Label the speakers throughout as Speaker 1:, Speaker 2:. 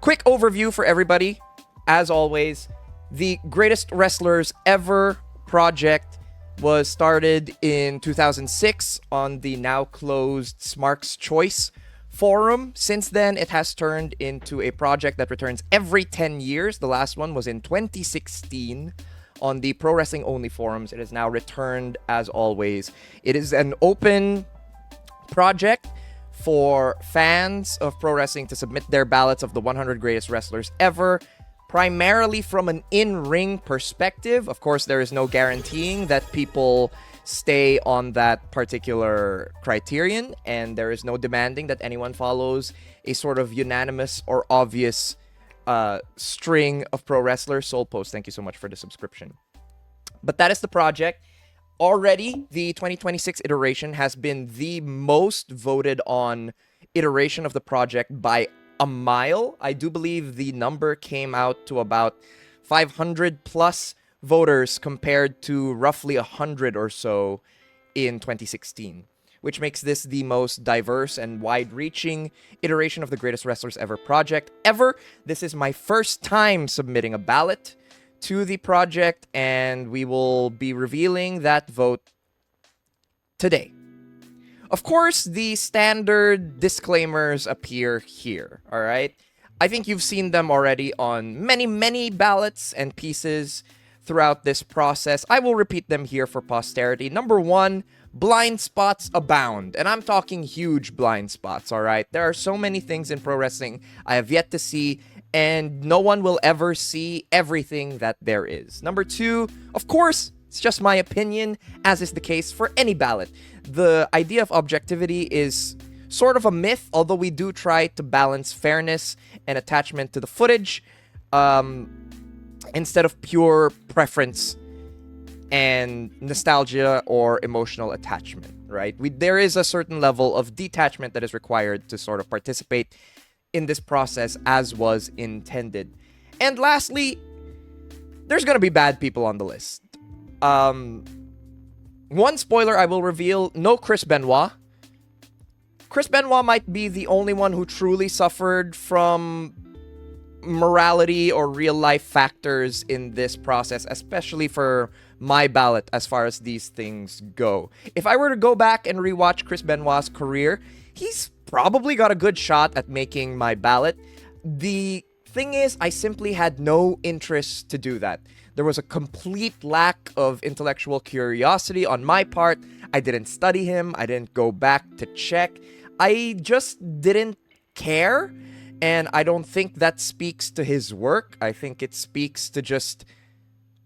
Speaker 1: quick overview for everybody. As always, the Greatest Wrestlers Ever project was started in 2006 on the now closed Smark's Choice forum. Since then, it has turned into a project that returns every 10 years. The last one was in 2016 on the Pro Wrestling Only forums. It is now returned as always. It is an open project for fans of pro wrestling to submit their ballots of the 100 greatest wrestlers ever, primarily from an in-ring perspective. Of course, there is no guaranteeing that people stay on that particular criterion, and there is no demanding that anyone follows a sort of unanimous or obvious string of pro wrestlers. Soul Post, thank you so much for the subscription. But that is the project. Already, the 2026 iteration has been the most voted on iteration of the project by a mile. I do believe the number came out to about 500 plus voters compared to roughly 100 or so in 2016, which makes this the most diverse and wide-reaching iteration of the Greatest Wrestlers Ever project ever. This is my first time submitting a ballot to the project, and we will be revealing that vote today. Of course, the standard disclaimers appear here, all right? I think you've seen them already on many ballots and pieces throughout this process. I will repeat them here for posterity. Number one, blind spots abound. And I'm talking huge blind spots, all right? There are so many things in pro wrestling I have yet to see, and no one will ever see everything that there is. Number two, of course, it's just my opinion, as is the case for any ballot. The idea of objectivity is sort of a myth, although we do try to balance fairness and attachment to the footage instead of pure preference and nostalgia or emotional attachment, right? There is a certain level of detachment that is required to sort of participate in this process as was intended. And lastly, there's gonna be bad people on the list. One spoiler I will reveal, no Chris Benoit. Chris Benoit might be the only one who truly suffered from morality or real life factors in this process, especially for my ballot as far as these things go. If I were to go back and rewatch Chris Benoit's career, he's probably got a good shot at making my ballot. The thing is, I simply had no interest to do that. There was a complete lack of intellectual curiosity on my part. I didn't study him. I didn't go back to check. I just didn't care. And I don't think that speaks to his work. I think it speaks to just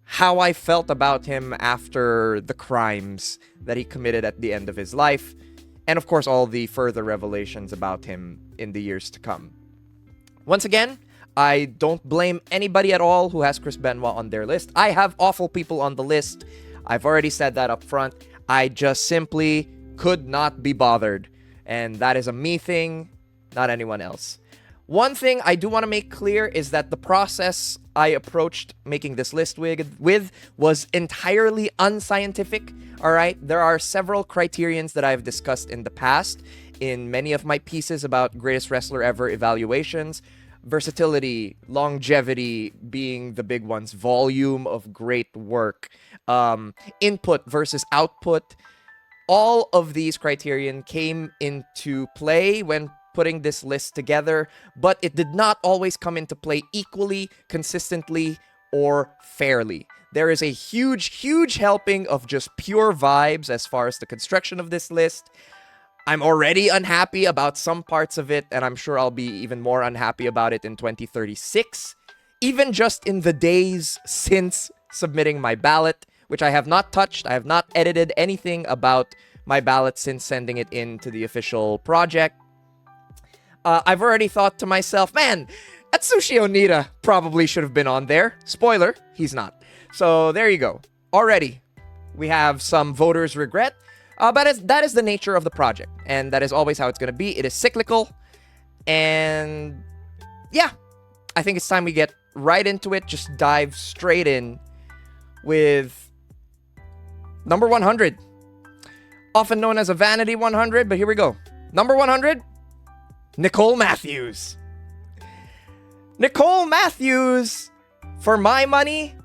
Speaker 1: how I felt about him after the crimes that he committed at the end of his life. And of course, all the further revelations about him in the years to come. Once again, I don't blame anybody at all who has Chris Benoit on their list. I have awful people on the list. I've already said that up front. I just simply could not be bothered. And that is a me thing, not anyone else. One thing I do want to make clear is that the process I approached making this list with was entirely unscientific, all right? There are several criterions that I've discussed in the past in many of my pieces about Greatest Wrestler Ever evaluations. Versatility, longevity being the big ones, volume of great work, input versus output. All of these criterion came into play when putting this list together, but it did not always come into play equally, consistently, or fairly. There is a huge helping of just pure vibes as far as the construction of this list. I'm already unhappy about some parts of it, and I'm sure I'll be even more unhappy about it in 2036. Even just in the days since submitting my ballot, which I have not touched. I have not edited anything about my ballot since sending it in to the official project. I've already thought to myself, man, Atsushi Onita probably should have been on there. Spoiler, he's not. So there you go. Already, we have some voters' regret. But that is the nature of the project, and that is always how it's going to be. It is cyclical, and yeah, I think it's time we get right into it. Just dive straight in with number 100. Often known as a vanity 100, but here we go. Number 100, Nicole Matthews. Nicole Matthews, for my money,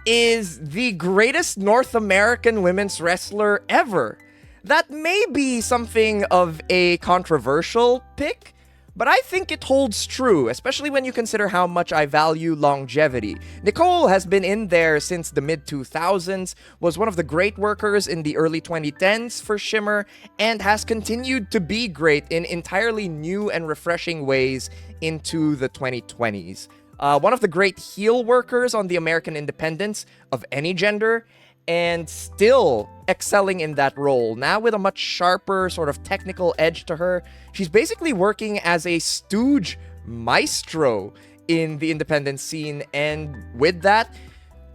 Speaker 1: is the greatest North American women's wrestler ever. That may be something of a controversial pick, but I think it holds true, especially when you consider how much I value longevity. Nicole has been in there since the mid-2000s, was one of the great workers in the early 2010s for Shimmer, and has continued to be great in entirely new and refreshing ways into the 2020s. One of the great heel workers on the American independents of any gender, and still excelling in that role. Now with a much sharper, sort of technical edge to her, she's basically working as a stooge maestro in the independent scene, and with that,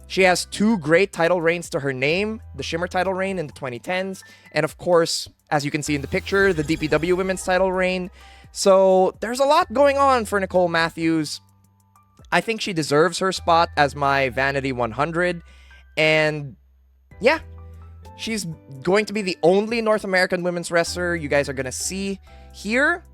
Speaker 1: she has 2 great title reigns to her name, the Shimmer title reign in the 2010s, and of course, as you can see in the picture, the DPW women's title reign. So there's a lot going on for Nicole Matthews. I think she deserves her spot as my Vanity 100, and yeah, she's going to be the only North American women's wrestler you guys are going to see here,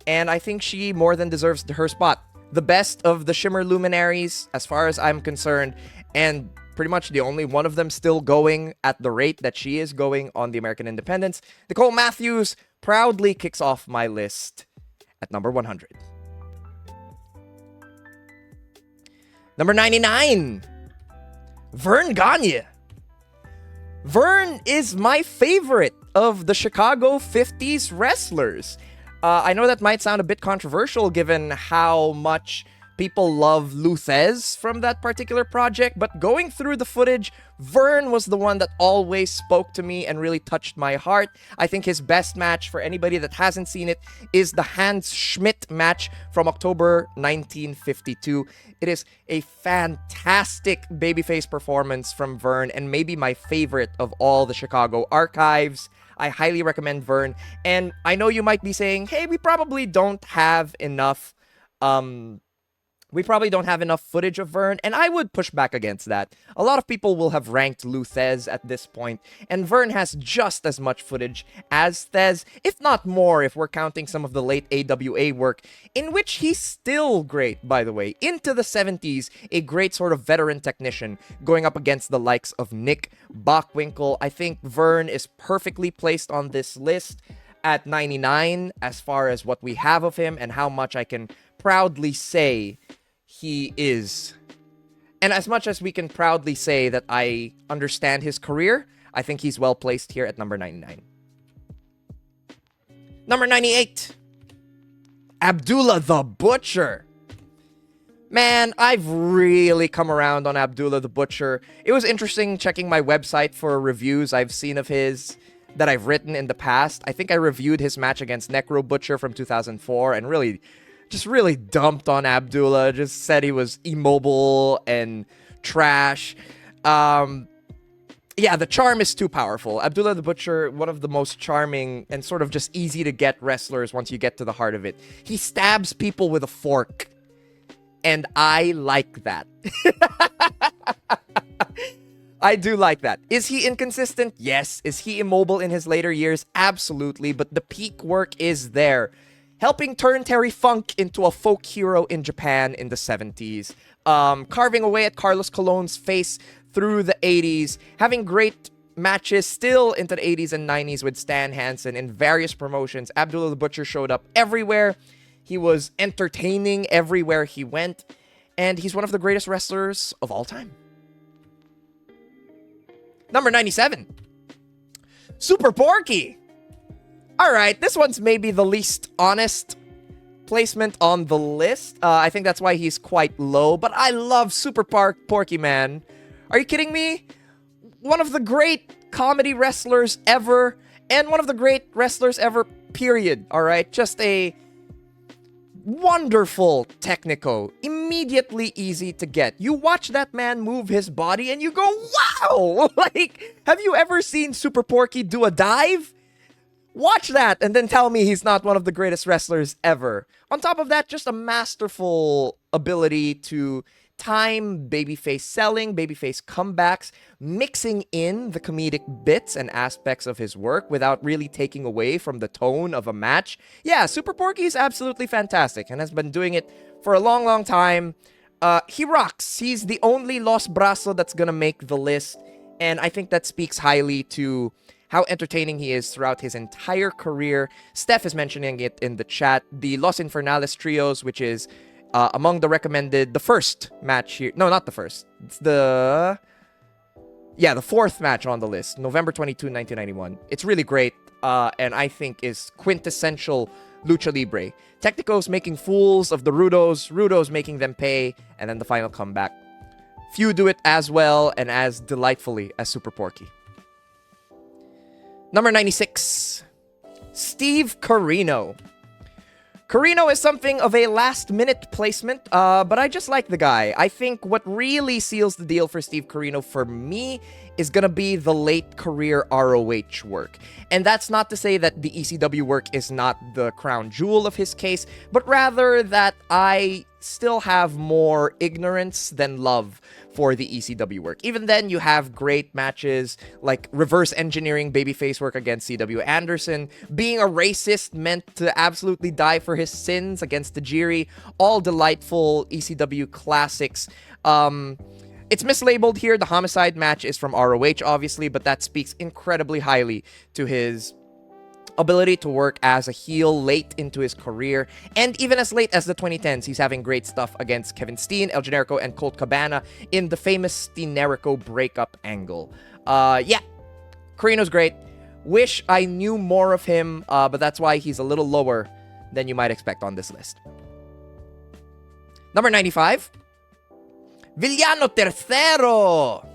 Speaker 1: and I think she more than deserves her spot. The best of the Shimmer luminaries, as far as I'm concerned, and pretty much the only one of them still going at the rate that she is going on the American independents. Nicole Matthews proudly kicks off my list at number 100. Number 99, Vern Gagne. Vern is my favorite of the Chicago 50s wrestlers. I know that might sound a bit controversial given how much people love Luthez from that particular project, but going through the footage, Vern was the one that always spoke to me and really touched my heart. I think his best match, for anybody that hasn't seen it, is the Hans Schmidt match from October 1952. It is a fantastic babyface performance from Vern, and maybe my favorite of all the Chicago archives. I highly recommend Vern, and I know you might be saying, hey, we probably don't have enough footage of Vern, and I would push back against that. A lot of people will have ranked Luthez at this point, and Vern has just as much footage as Thez, if not more if we're counting some of the late AWA work, in which he's still great, by the way. Into the 70s, a great sort of veteran technician, going up against the likes of Nick Bockwinkel. I think Vern is perfectly placed on this list at 99 as far as what we have of him and how much I can proudly say he is. And as much as we can proudly say that I understand his career, I think he's well placed here at number 99. Number 98, Abdullah the Butcher. Man, I've really come around on Abdullah the Butcher. It was interesting checking my website for reviews I've seen of his that I've written in the past. I think I reviewed his match against Necro Butcher from 2004 and really dumped on Abdullah, just said he was immobile and trash. Yeah, the charm is too powerful. Abdullah the Butcher, one of the most charming and sort of just easy to get wrestlers once you get to the heart of it. He stabs people with a fork, and I like that. I do like that. Is he inconsistent? Yes. Is he immobile in his later years? Absolutely, but the peak work is there. Helping turn Terry Funk into a folk hero in Japan in the 70s. Carving away at Carlos Colon's face through the 80s. Having great matches still into the 80s and 90s with Stan Hansen in various promotions. Abdullah the Butcher showed up everywhere. He was entertaining everywhere he went. And he's one of the greatest wrestlers of all time. Number 97. Super Porky. Alright, this one's maybe the least honest placement on the list. I think that's why he's quite low, but I love Super Porky, man. Are you kidding me? One of the great comedy wrestlers ever, and one of the great wrestlers ever, period. Alright, just a wonderful technico. Immediately easy to get. You watch that man move his body and you go, wow! Like, have you ever seen Super Porky do a dive? Watch that and then tell me he's not one of the greatest wrestlers ever. On top of that, just a masterful ability to time babyface selling, babyface comebacks, mixing in the comedic bits and aspects of his work without really taking away from the tone of a match. Yeah, Super Porky is absolutely fantastic and has been doing it for a long, long time. He rocks. He's the only Los Brazo that's gonna make the list, and I think that speaks highly to how entertaining he is throughout his entire career. Steph is mentioning it in the chat. The Los Infernales trios, which is among the recommended, the first match here. No, not the first. It's the fourth match on the list. November 22, 1991. It's really great, and I think is quintessential Lucha Libre. Technicos making fools of the Rudos, Rudos making them pay, and then the final comeback. Few do it as well and as delightfully as Super Porky. Number 96, Steve Corino. Corino is something of a last-minute placement, but I just like the guy. I think what really seals the deal for Steve Corino for me is gonna be the late-career ROH work. And that's not to say that the ECW work is not the crown jewel of his case, but rather that I still have more ignorance than love for the ECW work. Even then, you have great matches like reverse engineering babyface work against CW Anderson, being a racist meant to absolutely die for his sins against Tajiri, all delightful ECW classics. It's mislabeled here. The Homicide match is from ROH, obviously, but that speaks incredibly highly to his ability to work as a heel late into his career, and even as late as the 2010s, he's having great stuff against Kevin Steen, El Generico, and Colt Cabana in the famous Steenerico breakup angle. Yeah, Corino's great. Wish I knew more of him, but that's why he's a little lower than you might expect on this list. Number 95, Villano Tercero.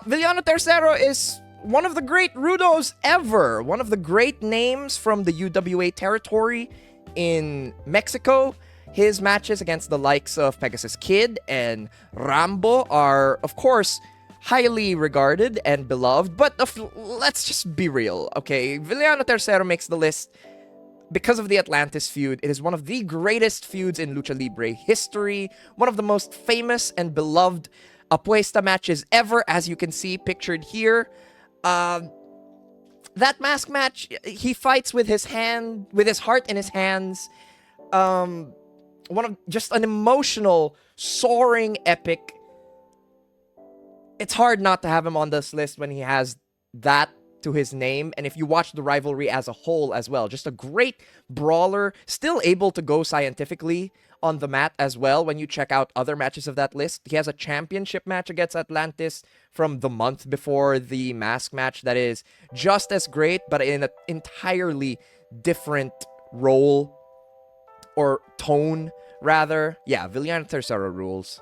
Speaker 1: Villano Tercero is one of the great Rudos ever. One of the great names from the UWA territory in Mexico. His matches against the likes of Pegasus Kid and Rambo are, of course, highly regarded and beloved. But let's just be real, okay? Villano Tercero makes the list because of the Atlantis feud. It is one of the greatest feuds in Lucha Libre history. One of the most famous and beloved apuesta matches ever, as you can see pictured here. That mask match, he fights with his heart in his hands. One of just an emotional, soaring epic. It's hard not to have him on this list when he has that to his name. And if you watch the rivalry as a whole as well, just a great brawler, still able to go scientifically on the mat as well. When you check out other matches of that list, he has a championship match against Atlantis from the month before the mask match that is just as great, but in an entirely different role or tone, rather. Yeah, Villano Tercero rules.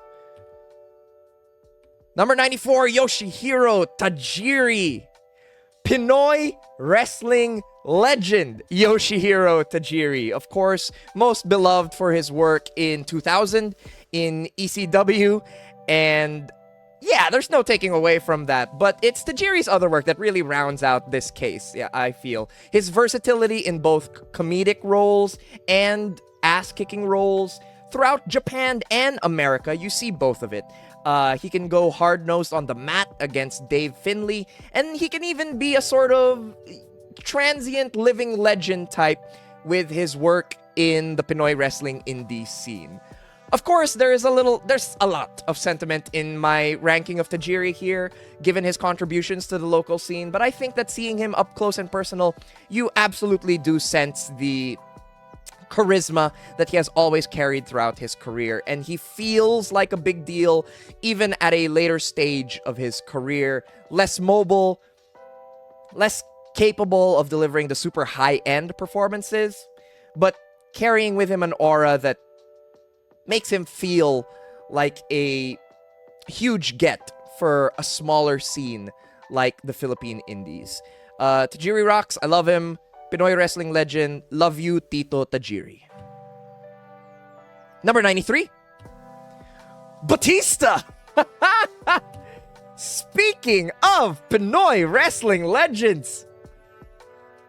Speaker 1: Number 94, Yoshihiro Tajiri. Pinoy wrestling legend Yoshihiro Tajiri. Of course, most beloved for his work in 2000 in ECW. And yeah, there's no taking away from that. But it's Tajiri's other work that really rounds out this case, yeah, I feel. His versatility in both comedic roles and ass-kicking roles. Throughout Japan and America, you see both of it. He can go hard-nosed on the mat against Dave Finlay, and he can even be a sort of transient living legend type with his work in the Pinoy wrestling indie scene. Of course, there's a lot of sentiment in my ranking of Tajiri here, given his contributions to the local scene, but I think that seeing him up close and personal, you absolutely do sense the charisma that he has always carried throughout his career, and he feels like a big deal even at a later stage of his career. Less mobile, less capable of delivering the super high-end performances, but carrying with him an aura that makes him feel like a huge get for a smaller scene like the Philippine Indies. Tajiri rocks. I love him. Pinoy wrestling legend. Love you, Tito Tajiri. Number 93. Batista! Speaking of Pinoy wrestling legends,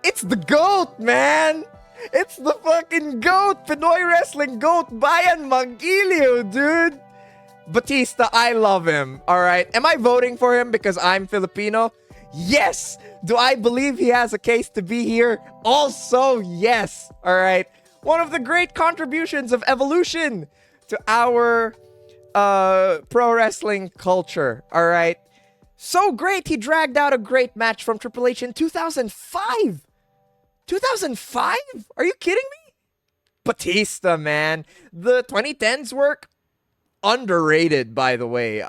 Speaker 1: it's the GOAT, man! It's the fucking GOAT! Pinoy wrestling GOAT! Bayan Magilio, dude! Batista, I love him, alright? Am I voting for him because I'm Filipino? Yes! Do I believe he has a case to be here? Also, yes! Alright? One of the great contributions of evolution to our pro wrestling culture, alright? So great, he dragged out a great match from Triple H in 2005! 2005? Are you kidding me? Batista, man. The 2010s work, underrated, by the way.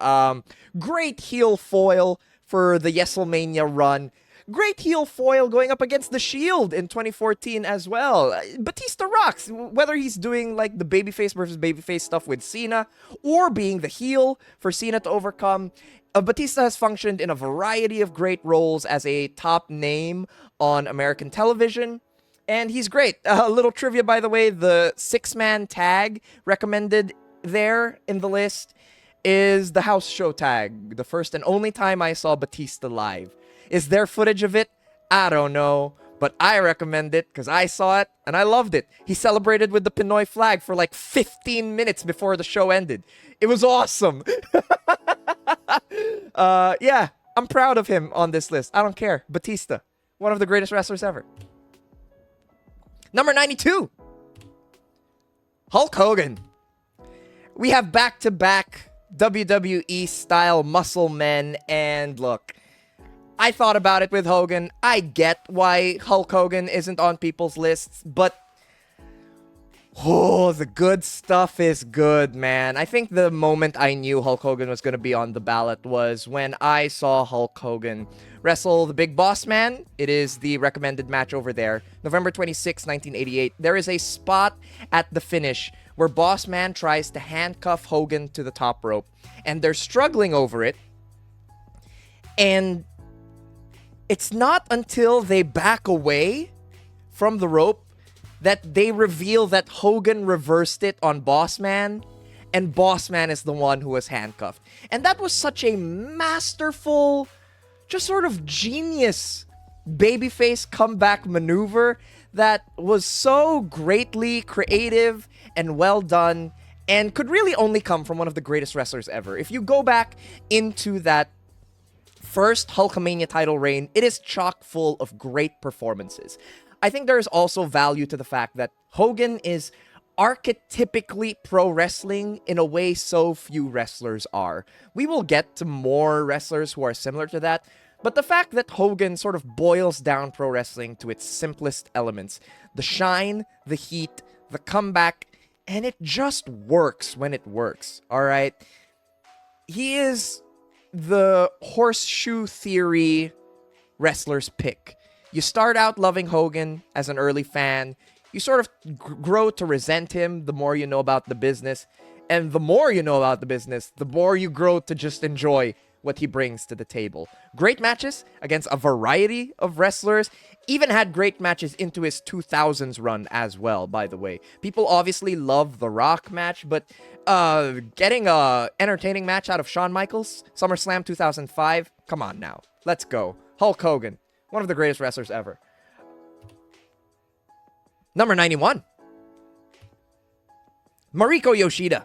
Speaker 1: Great heel foil for the Yeselmania run. Great heel foil going up against The Shield in 2014 as well. Batista rocks, whether he's doing like the babyface versus babyface stuff with Cena or being the heel for Cena to overcome. Batista has functioned in a variety of great roles as a top name on American television. And he's great. A little trivia, by the way, the 6-man tag recommended there in the list is the house show tag. The first and only time I saw Batista live. Is there footage of it? I don't know. But I recommend it because I saw it and I loved it. He celebrated with the Pinoy flag for like 15 minutes before the show ended. It was awesome. Yeah, I'm proud of him on this list. I don't care. Batista, one of the greatest wrestlers ever. Number 92. Hulk Hogan. We have back-to-back WWE-style muscle men, and look, I thought about it with Hogan. I get why Hulk Hogan isn't on people's lists, but oh, the good stuff is good, man. I think the moment I knew Hulk Hogan was going to be on the ballot was when I saw Hulk Hogan wrestle the Big Boss Man. It is the recommended match over there. November 26, 1988. There is a spot at the finish where Boss Man tries to handcuff Hogan to the top rope, and they're struggling over it. And it's not until they back away from the rope that they reveal that Hogan reversed it on Boss Man, and Boss Man is the one who was handcuffed. And that was such a masterful, just sort of genius babyface comeback maneuver that was so greatly creative and well done, and could really only come from one of the greatest wrestlers ever. If you go back into that first Hulkamania title reign, it is chock full of great performances. I think there is also value to the fact that Hogan is archetypically pro wrestling in a way so few wrestlers are. We will get to more wrestlers who are similar to that, but the fact that Hogan sort of boils down pro wrestling to its simplest elements, the shine, the heat, the comeback, and it just works when it works, alright? He is the horseshoe theory wrestler's pick. You start out loving Hogan as an early fan. You sort of grow to resent him the more you know about the business. And the more you know about the business, the more you grow to just enjoy what he brings to the table. Great matches against a variety of wrestlers. Even had great matches into his 2000s run as well, by the way. People obviously love the Rock match, but getting a entertaining match out of Shawn Michaels, SummerSlam 2005, come on now. Let's go. Hulk Hogan, one of the greatest wrestlers ever. Number 91. Mariko Yoshida.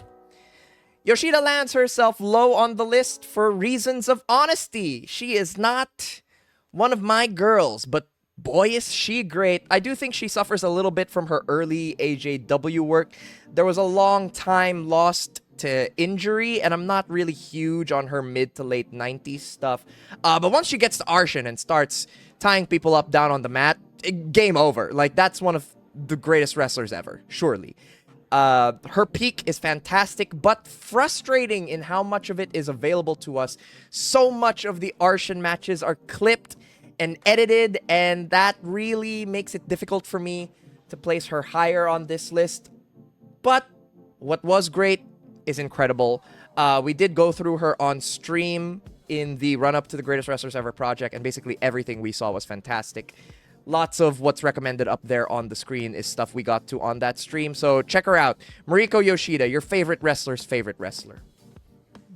Speaker 1: Yoshida lands herself low on the list for reasons of honesty. She is not one of my girls, but boy is she great. I do think she suffers a little bit from her early AJW work. There was a long time lost to injury, and I'm not really huge on her mid to late 90s stuff. But once she gets to Arshin and starts tying people up down on the mat, game over. Like, that's one of the greatest wrestlers ever, surely. Her peak is fantastic, but frustrating in how much of it is available to us. So much of the Arshin matches are clipped and edited, and that really makes it difficult for me to place her higher on this list. But what was great is incredible. We did go through her on stream in the run-up to the Greatest Wrestlers Ever project, and basically everything we saw was fantastic. Lots of what's recommended up there on the screen is stuff we got to on that stream, so check her out. Mariko Yoshida, your favorite wrestler's favorite wrestler.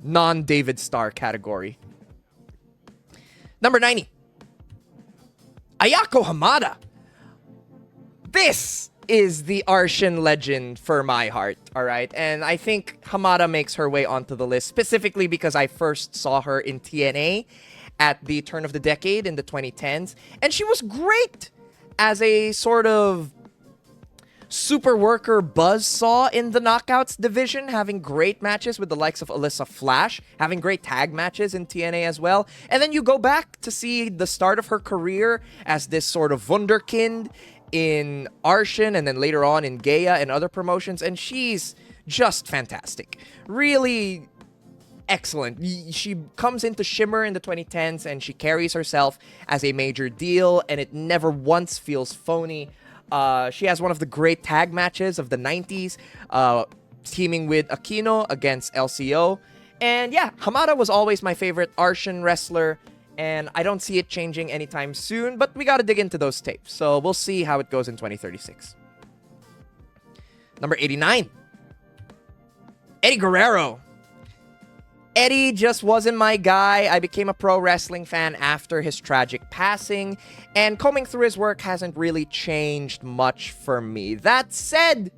Speaker 1: Non-David Starr category. Number 90. Ayako Hamada. This is the Arshin legend for my heart, all right? And I think Hamada makes her way onto the list specifically because I first saw her in TNA at the turn of the decade in the 2010s, and she was great as a sort of super worker buzzsaw in the Knockouts division, having great matches with the likes of Alyssa Flash, having great tag matches in TNA as well. And then you go back to see the start of her career as this sort of wunderkind in Arshin, and then later on in Gaia and other promotions, and she's just fantastic. Really excellent. She comes into Shimmer in the 2010s, and she carries herself as a major deal, and it never once feels phony. She has one of the great tag matches of the 90s, teaming with Aquino against LCO. And yeah, Hamada was always my favorite Arshin wrestler, and I don't see it changing anytime soon, but we gotta dig into those tapes, so we'll see how it goes in 2036. Number 89. Eddie Guerrero. Eddie just wasn't my guy. I became a pro wrestling fan after his tragic passing, and combing through his work hasn't really changed much for me. That said,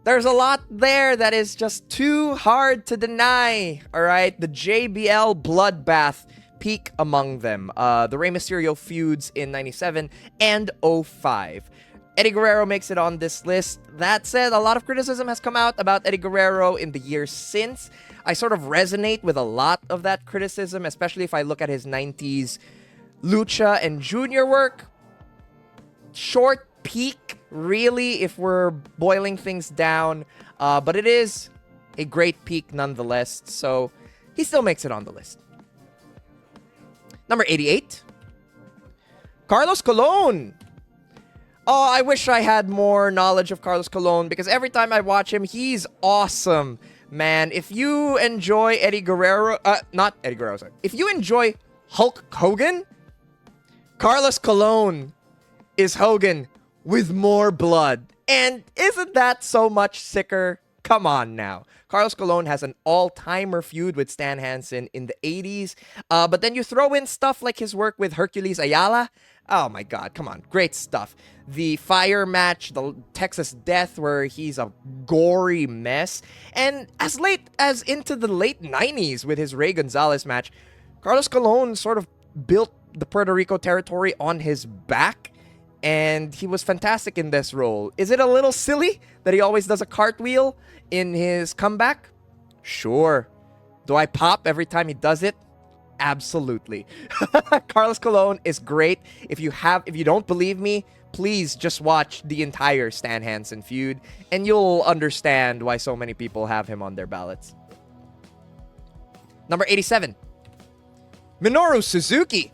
Speaker 1: there's a lot there that is just too hard to deny, alright? The JBL bloodbath peak among them. The Rey Mysterio feuds in 97 and 05. Eddie Guerrero makes it on this list. That said, a lot of criticism has come out about Eddie Guerrero in the years since. I sort of resonate with a lot of that criticism, especially if I look at his 90s Lucha and Junior work. Short peak, really, if we're boiling things down. But it is a great peak nonetheless, so he still makes it on the list. Number 88. Carlos Colon. Oh, I wish I had more knowledge of Carlos Colon, because every time I watch him, he's awesome. Man, if you enjoy Eddie Guerrero, not Eddie Guerrero, sorry. If you enjoy Hulk Hogan, Carlos Colon is Hogan with more blood. And isn't that so much sicker? Come on now. Carlos Colon has an all-timer feud with Stan Hansen in the 80s. But then you throw in stuff like his work with Hercules Ayala. Oh my god, come on. Great stuff. The fire match, the Texas Death, where he's a gory mess. And as late as into the late 90s with his Ray Gonzalez match, Carlos Colon sort of built the Puerto Rico territory on his back. And he was fantastic in this role. Is it a little silly that he always does a cartwheel in his comeback? Sure. Do I pop every time he does it? Absolutely. Carlos Colon is great. If you don't believe me, please just watch the entire Stan Hansen feud, and you'll understand why so many people have him on their ballots. Number 87. Minoru Suzuki.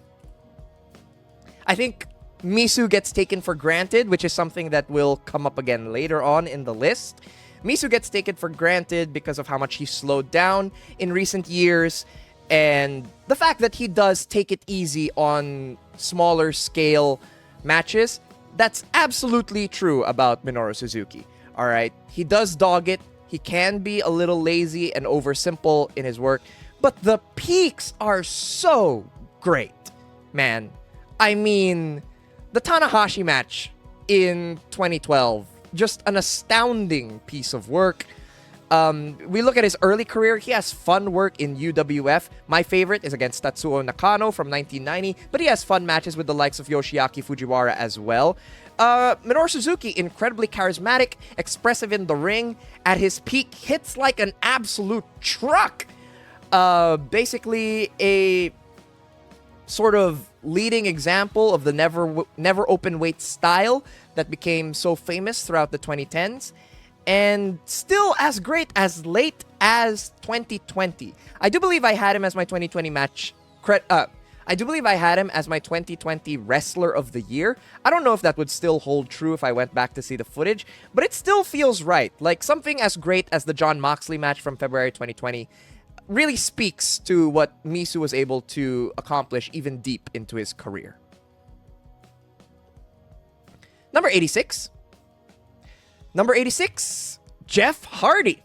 Speaker 1: I think Misu gets taken for granted, which is something that will come up again later on in the list. Misu gets taken for granted because of how much he slowed down in recent years, and the fact that he does take it easy on smaller scale matches. That's absolutely true about Minoru Suzuki. Alright, he does dog it. He can be a little lazy and oversimple in his work, but the peaks are so great, man. I mean, the Tanahashi match in 2012, just an astounding piece of work. We look at his early career, he has fun work in UWF. My favorite is against Tatsuo Nakano from 1990, but he has fun matches with the likes of Yoshiaki Fujiwara as well. Minoru Suzuki, incredibly charismatic, expressive in the ring. At his peak, hits like an absolute truck. Basically a sort of leading example of the never open weight style that became so famous throughout the 2010s, and still as great as late as 2020. I do believe I had him as my 2020 I do believe I had him as my 2020 Wrestler of the Year. I don't know if that would still hold true if I went back to see the footage, but it still feels right. Like something as great as the Jon Moxley match from February 2020 really speaks to what Misu was able to accomplish even deep into his career. Number 86. Number 86, Jeff Hardy.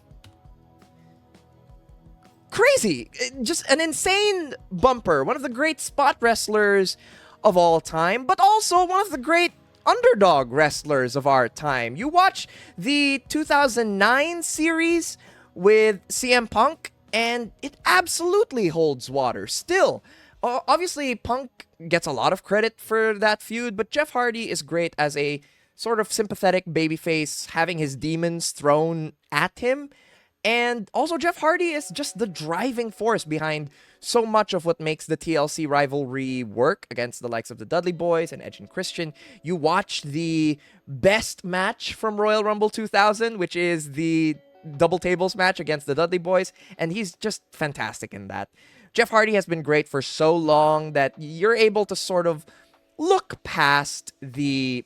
Speaker 1: Crazy. Just an insane bumper. One of the great spot wrestlers of all time, but also one of the great underdog wrestlers of our time. You watch the 2009 series with CM Punk, and it absolutely holds water. Still, obviously, Punk gets a lot of credit for that feud, but Jeff Hardy is great as a sort of sympathetic babyface, having his demons thrown at him. And also, Jeff Hardy is just the driving force behind so much of what makes the TLC rivalry work against the likes of the Dudley Boys and Edge and Christian. You watch the best match from Royal Rumble 2000, which is the double tables match against the Dudley Boys, and he's just fantastic in that. Jeff Hardy has been great for so long that you're able to sort of look past the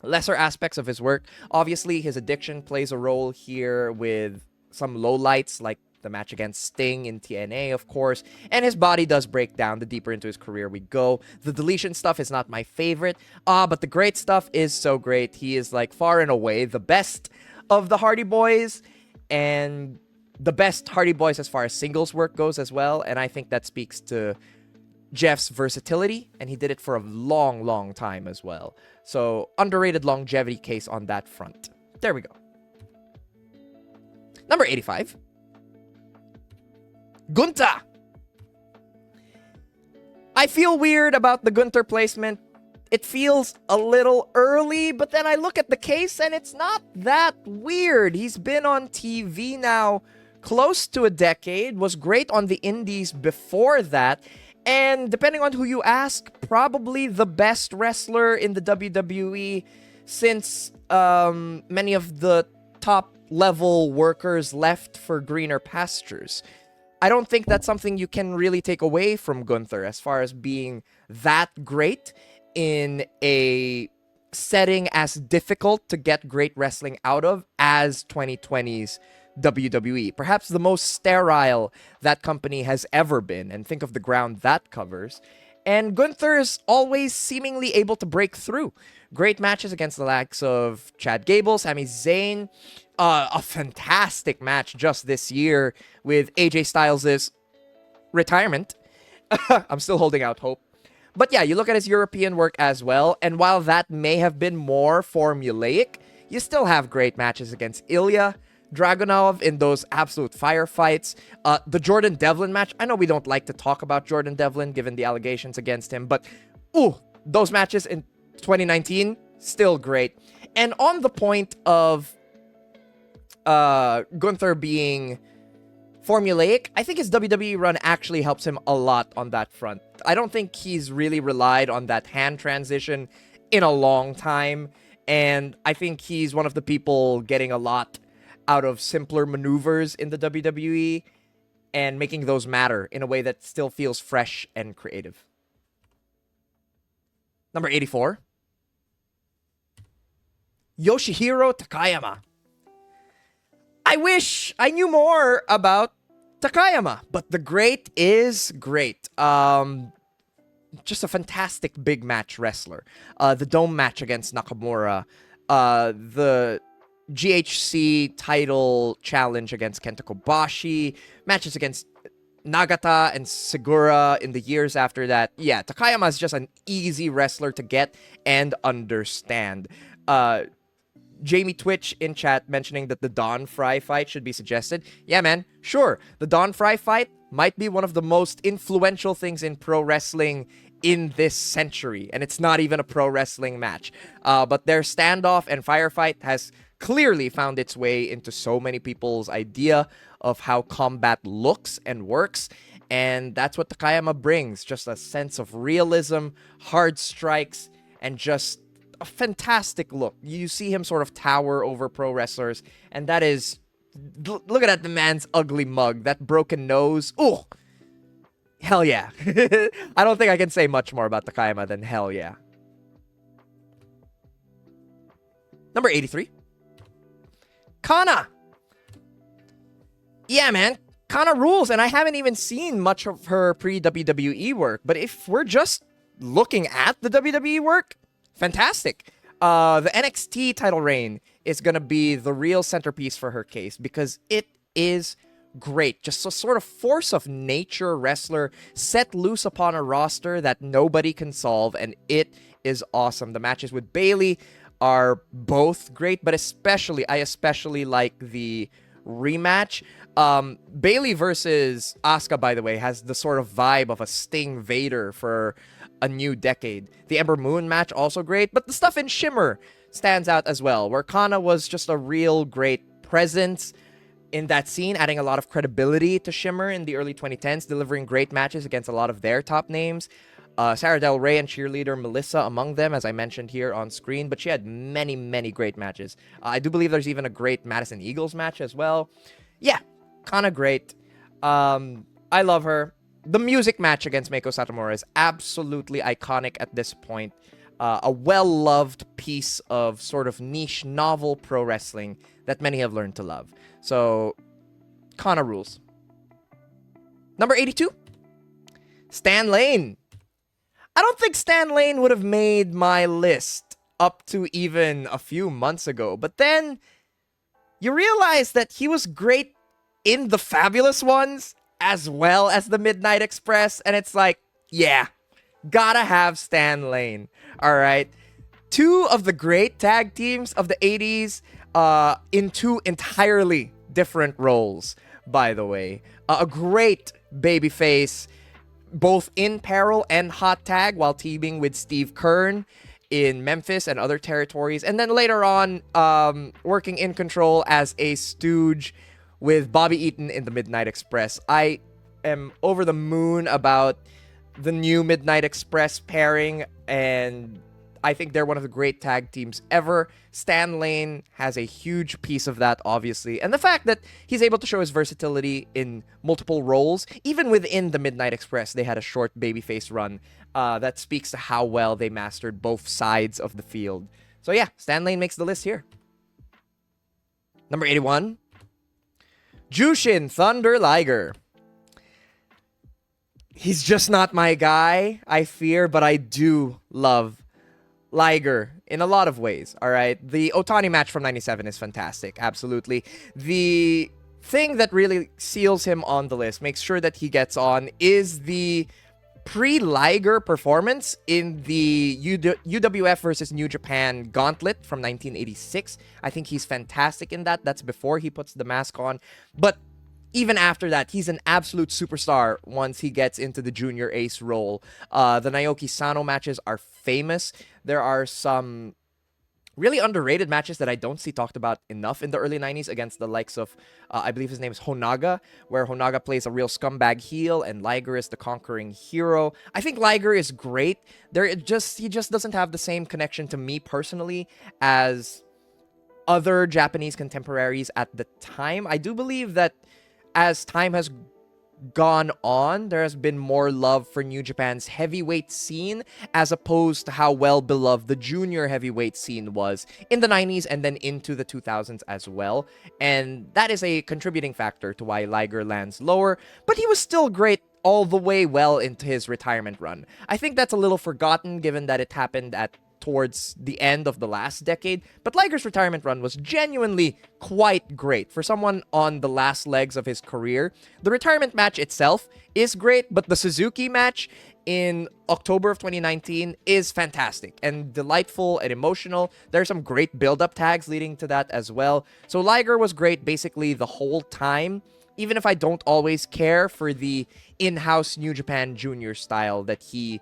Speaker 1: lesser aspects of his work. Obviously, his addiction plays a role here with some lowlights like the match against Sting in TNA, of course, and his body does break down the deeper into his career we go. The deletion stuff is not my favorite, but the great stuff is so great. He is like far and away the best of the Hardy Boys, and the best Hardy Boys as far as singles work goes as well, and I think that speaks to Jeff's versatility, and he did it for a long, long time as well. So, underrated longevity case on that front. There we go. Number 85. Gunther. I feel weird about the Gunther placement. It feels a little early, but then I look at the case and it's not that weird. He's been on TV now close to a decade, was great on the indies before that, and depending on who you ask, probably the best wrestler in the WWE since many of the top level workers left for greener pastures. I don't think that's something you can really take away from Gunther as far as being that great in a setting as difficult to get great wrestling out of as 2020's WWE. Perhaps the most sterile that company has ever been, and think of the ground that covers. And Gunther is always seemingly able to break through. Great matches against the likes of Chad Gable, Sami Zayn. A fantastic match just this year with AJ Styles' retirement. I'm still holding out hope. But yeah, you look at his European work as well, and while that may have been more formulaic, you still have great matches against Ilya Dragunov in those absolute firefights. The Jordan Devlin match, I know we don't like to talk about Jordan Devlin given the allegations against him, but those matches in 2019, still great. And on the point of Gunther being formulaic, I think his WWE run actually helps him a lot on that front. I don't think he's really relied on that hand transition in a long time, and I think he's one of the people getting a lot out of simpler maneuvers in the WWE and making those matter in a way that still feels fresh and creative. Number 84. Yoshihiro Takayama. I wish I knew more about Takayama, but the great is great. Just a fantastic big match wrestler. The dome match against Nakamura. The GHC title challenge against Kenta Kobashi. Matches against Nagata and Segura in the years after that. Yeah, Takayama is just an easy wrestler to get and understand. Jamie Twitch in chat mentioning that the Don Fry fight should be suggested. Yeah, man, sure. The Don Fry fight might be one of the most influential things in pro wrestling in this century, and it's not even a pro wrestling match. But their standoff and firefight has clearly found its way into so many people's idea of how combat looks and works, and that's what Takayama brings. Just a sense of realism, hard strikes, and just a fantastic look. You see him sort of tower over pro wrestlers, and that is... Look at that, the man's ugly mug. That broken nose. Ooh! Hell yeah. I don't think I can say much more about Takayama than hell yeah. Number 83. Kana! Yeah, man. Kana rules, and I haven't even seen much of her pre-WWE work, but if we're just looking at the WWE work, fantastic. The NXT title reign is going to be the real centerpiece for her case because it is great. Just a sort of force of nature wrestler set loose upon a roster that nobody can solve, and it is awesome. The matches with Bailey are both great, but I especially like the rematch. Bailey versus Asuka, by the way, has the sort of vibe of a Sting Vader for a new decade. The Ember Moon match, also great, but the stuff in Shimmer stands out as well, where Kana was just a real great presence in that scene, adding a lot of credibility to Shimmer in the early 2010s, delivering great matches against a lot of their top names. Sarah Del Rey and cheerleader Melissa among them, as I mentioned here on screen, but she had many, many great matches. I do believe there's even a great Madison Eagles match as well. Yeah, Kana great. I love her. The music match against Meiko Satomura is absolutely iconic at this point. A well-loved piece of sort of niche novel pro wrestling that many have learned to love. So, Kana rules. Number 82, Stan Lane. I don't think Stan Lane would have made my list up to even a few months ago. But then, you realize that he was great in the Fabulous Ones as well as the Midnight Express. And it's like, yeah, gotta have Stan Lane. All right. Two of the great tag teams of the 80s in two entirely different roles, by the way. A great babyface, both in Peril and Hot Tag, while teaming with Steve Kern in Memphis and other territories. And then later on, working in Control as a stooge with Bobby Eaton in the Midnight Express. I am over the moon about the new Midnight Express pairing, and I think they're one of the great tag teams ever. Stan Lane has a huge piece of that, obviously. And the fact that he's able to show his versatility in multiple roles, even within the Midnight Express, they had a short babyface run that speaks to how well they mastered both sides of the field. So yeah, Stan Lane makes the list here. Number 81, Jushin Thunder Liger. He's just not my guy, I fear, but I do love Liger in a lot of ways, all right? The Otani match from 97 is fantastic, absolutely. The thing that really seals him on the list, makes sure that he gets on, is the pre-Liger performance in the UWF versus New Japan Gauntlet from 1986. I think he's fantastic in that. That's before he puts the mask on. But even after that, he's an absolute superstar once he gets into the junior ace role. The Naoki Sano matches are famous. There are some really underrated matches that I don't see talked about enough in the early 90s against the likes of, I believe his name is Honaga, where Honaga plays a real scumbag heel and Liger is the conquering hero. I think Liger is great. He just doesn't have the same connection to me personally as other Japanese contemporaries at the time. I do believe that as time has gone on, there has been more love for New Japan's heavyweight scene as opposed to how well beloved the junior heavyweight scene was in the 90s and then into the 2000s as well. And that is a contributing factor to why Liger lands lower, but he was still great all the way well into his retirement run. I think that's a little forgotten given that it happened towards the end of the last decade, but Liger's retirement run was genuinely quite great for someone on the last legs of his career. The retirement match itself is great, but the Suzuki match in October of 2019 is fantastic and delightful and emotional. There are some great build-up tags leading to that as well. So Liger was great basically the whole time, even if I don't always care for the in-house New Japan Junior style that he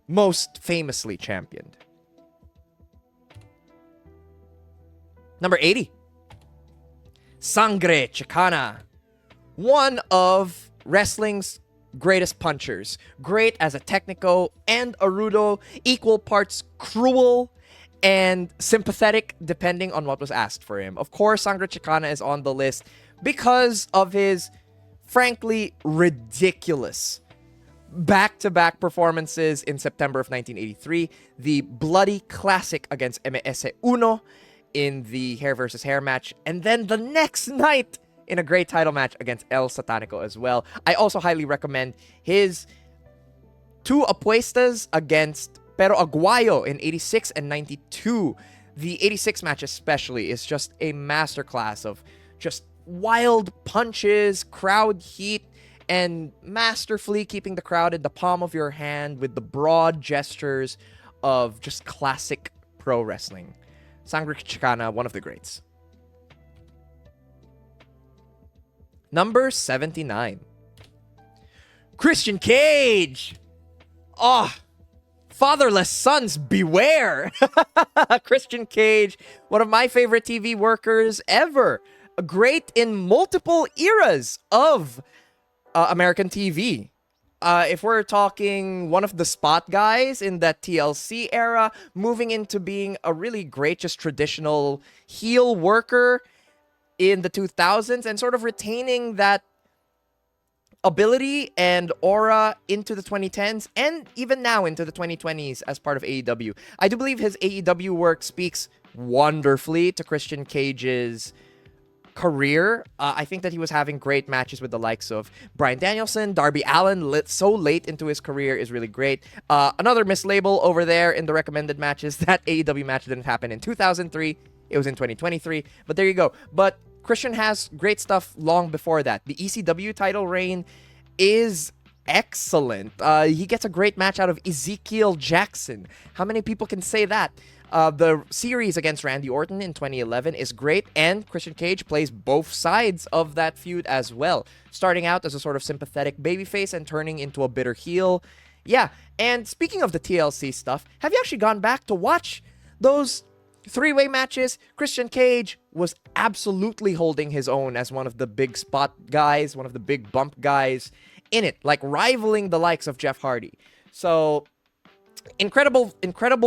Speaker 1: most famously championed. Number 80, Sangre Chicana. One of wrestling's greatest punchers. Great as a technico and a rudo, equal parts cruel and sympathetic depending on what was asked for him. Of course, Sangre Chicana is on the list because of his frankly ridiculous back-to-back performances in September of 1983, the bloody classic against MS1 in the hair versus hair match, and then the next night in a great title match against El Satanico as well. I also highly recommend his two apuestas against Pero Aguayo in 86 and 92. The 86 match especially is just a masterclass of just wild punches, crowd heat, and masterfully keeping the crowd in the palm of your hand with the broad gestures of just classic pro wrestling. Sangre Chicana, one of the greats. Number 79. Christian Cage! Oh, fatherless sons, beware! Christian Cage, one of my favorite TV workers ever. Great in multiple eras of American TV. If we're talking one of the spot guys in that TLC era, moving into being a really great, just traditional heel worker in the 2000s, and sort of retaining that ability and aura into the 2010s and even now into the 2020s as part of AEW. I do believe his AEW work speaks wonderfully to Christian Cage's career. I think that he was having great matches with the likes of Bryan Danielson, Darby Allin, so late into his career is really great. Another mislabel over there in the recommended matches. That AEW match didn't happen in 2003. It was in 2023. But there you go. But Christian has great stuff long before that. The ECW title reign is excellent. He gets a great match out of Ezekiel Jackson. How many people can say that? The series against Randy Orton in 2011 is great, and Christian Cage plays both sides of that feud as well, starting out as a sort of sympathetic babyface and turning into a bitter heel. Yeah, and speaking of the TLC stuff, have you actually gone back to watch those three-way matches? Christian Cage was absolutely holding his own as one of the big spot guys, one of the big bump guys in it, like rivaling the likes of Jeff Hardy. So, incredible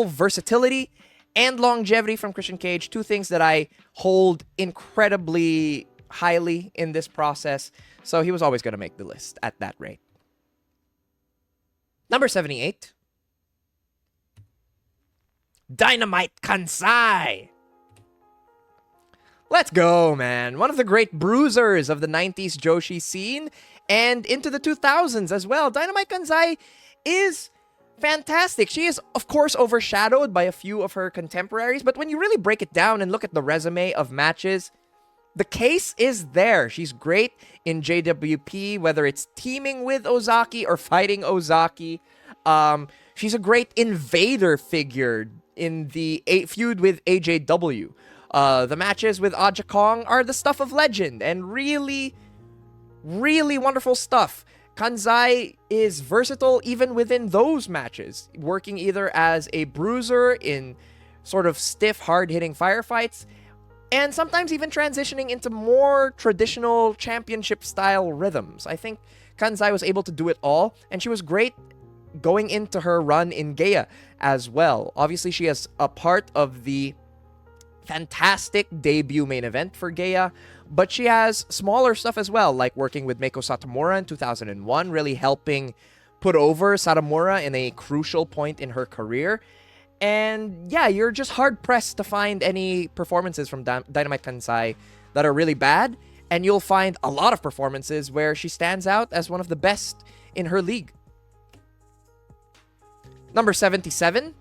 Speaker 1: versatility and longevity from Christian Cage, two things that I hold incredibly highly in this process. So he was always going to make the list at that rate. Number 78. Dynamite Kansai. Let's go, man. One of the great bruisers of the 90s Joshi scene and into the 2000s as well. Dynamite Kansai is fantastic. She is, of course, overshadowed by a few of her contemporaries, but when you really break it down and look at the resume of matches, the case is there. She's great in JWP, whether it's teaming with Ozaki or fighting Ozaki. She's a great invader figure in the feud with AJW. The matches with Aja Kong are the stuff of legend and really, really wonderful stuff. Kansai is versatile even within those matches, working either as a bruiser in sort of stiff, hard-hitting firefights, and sometimes even transitioning into more traditional championship-style rhythms. I think Kansai was able to do it all, and she was great going into her run in Gaea as well. Obviously, she is a part of the fantastic debut main event for Gaea, but she has smaller stuff as well, like working with Meiko Satomura in 2001, really helping put over Satomura in a crucial point in her career. And yeah, you're just hard-pressed to find any performances from Dynamite Kansai that are really bad, and you'll find a lot of performances where she stands out as one of the best in her league. Number 77,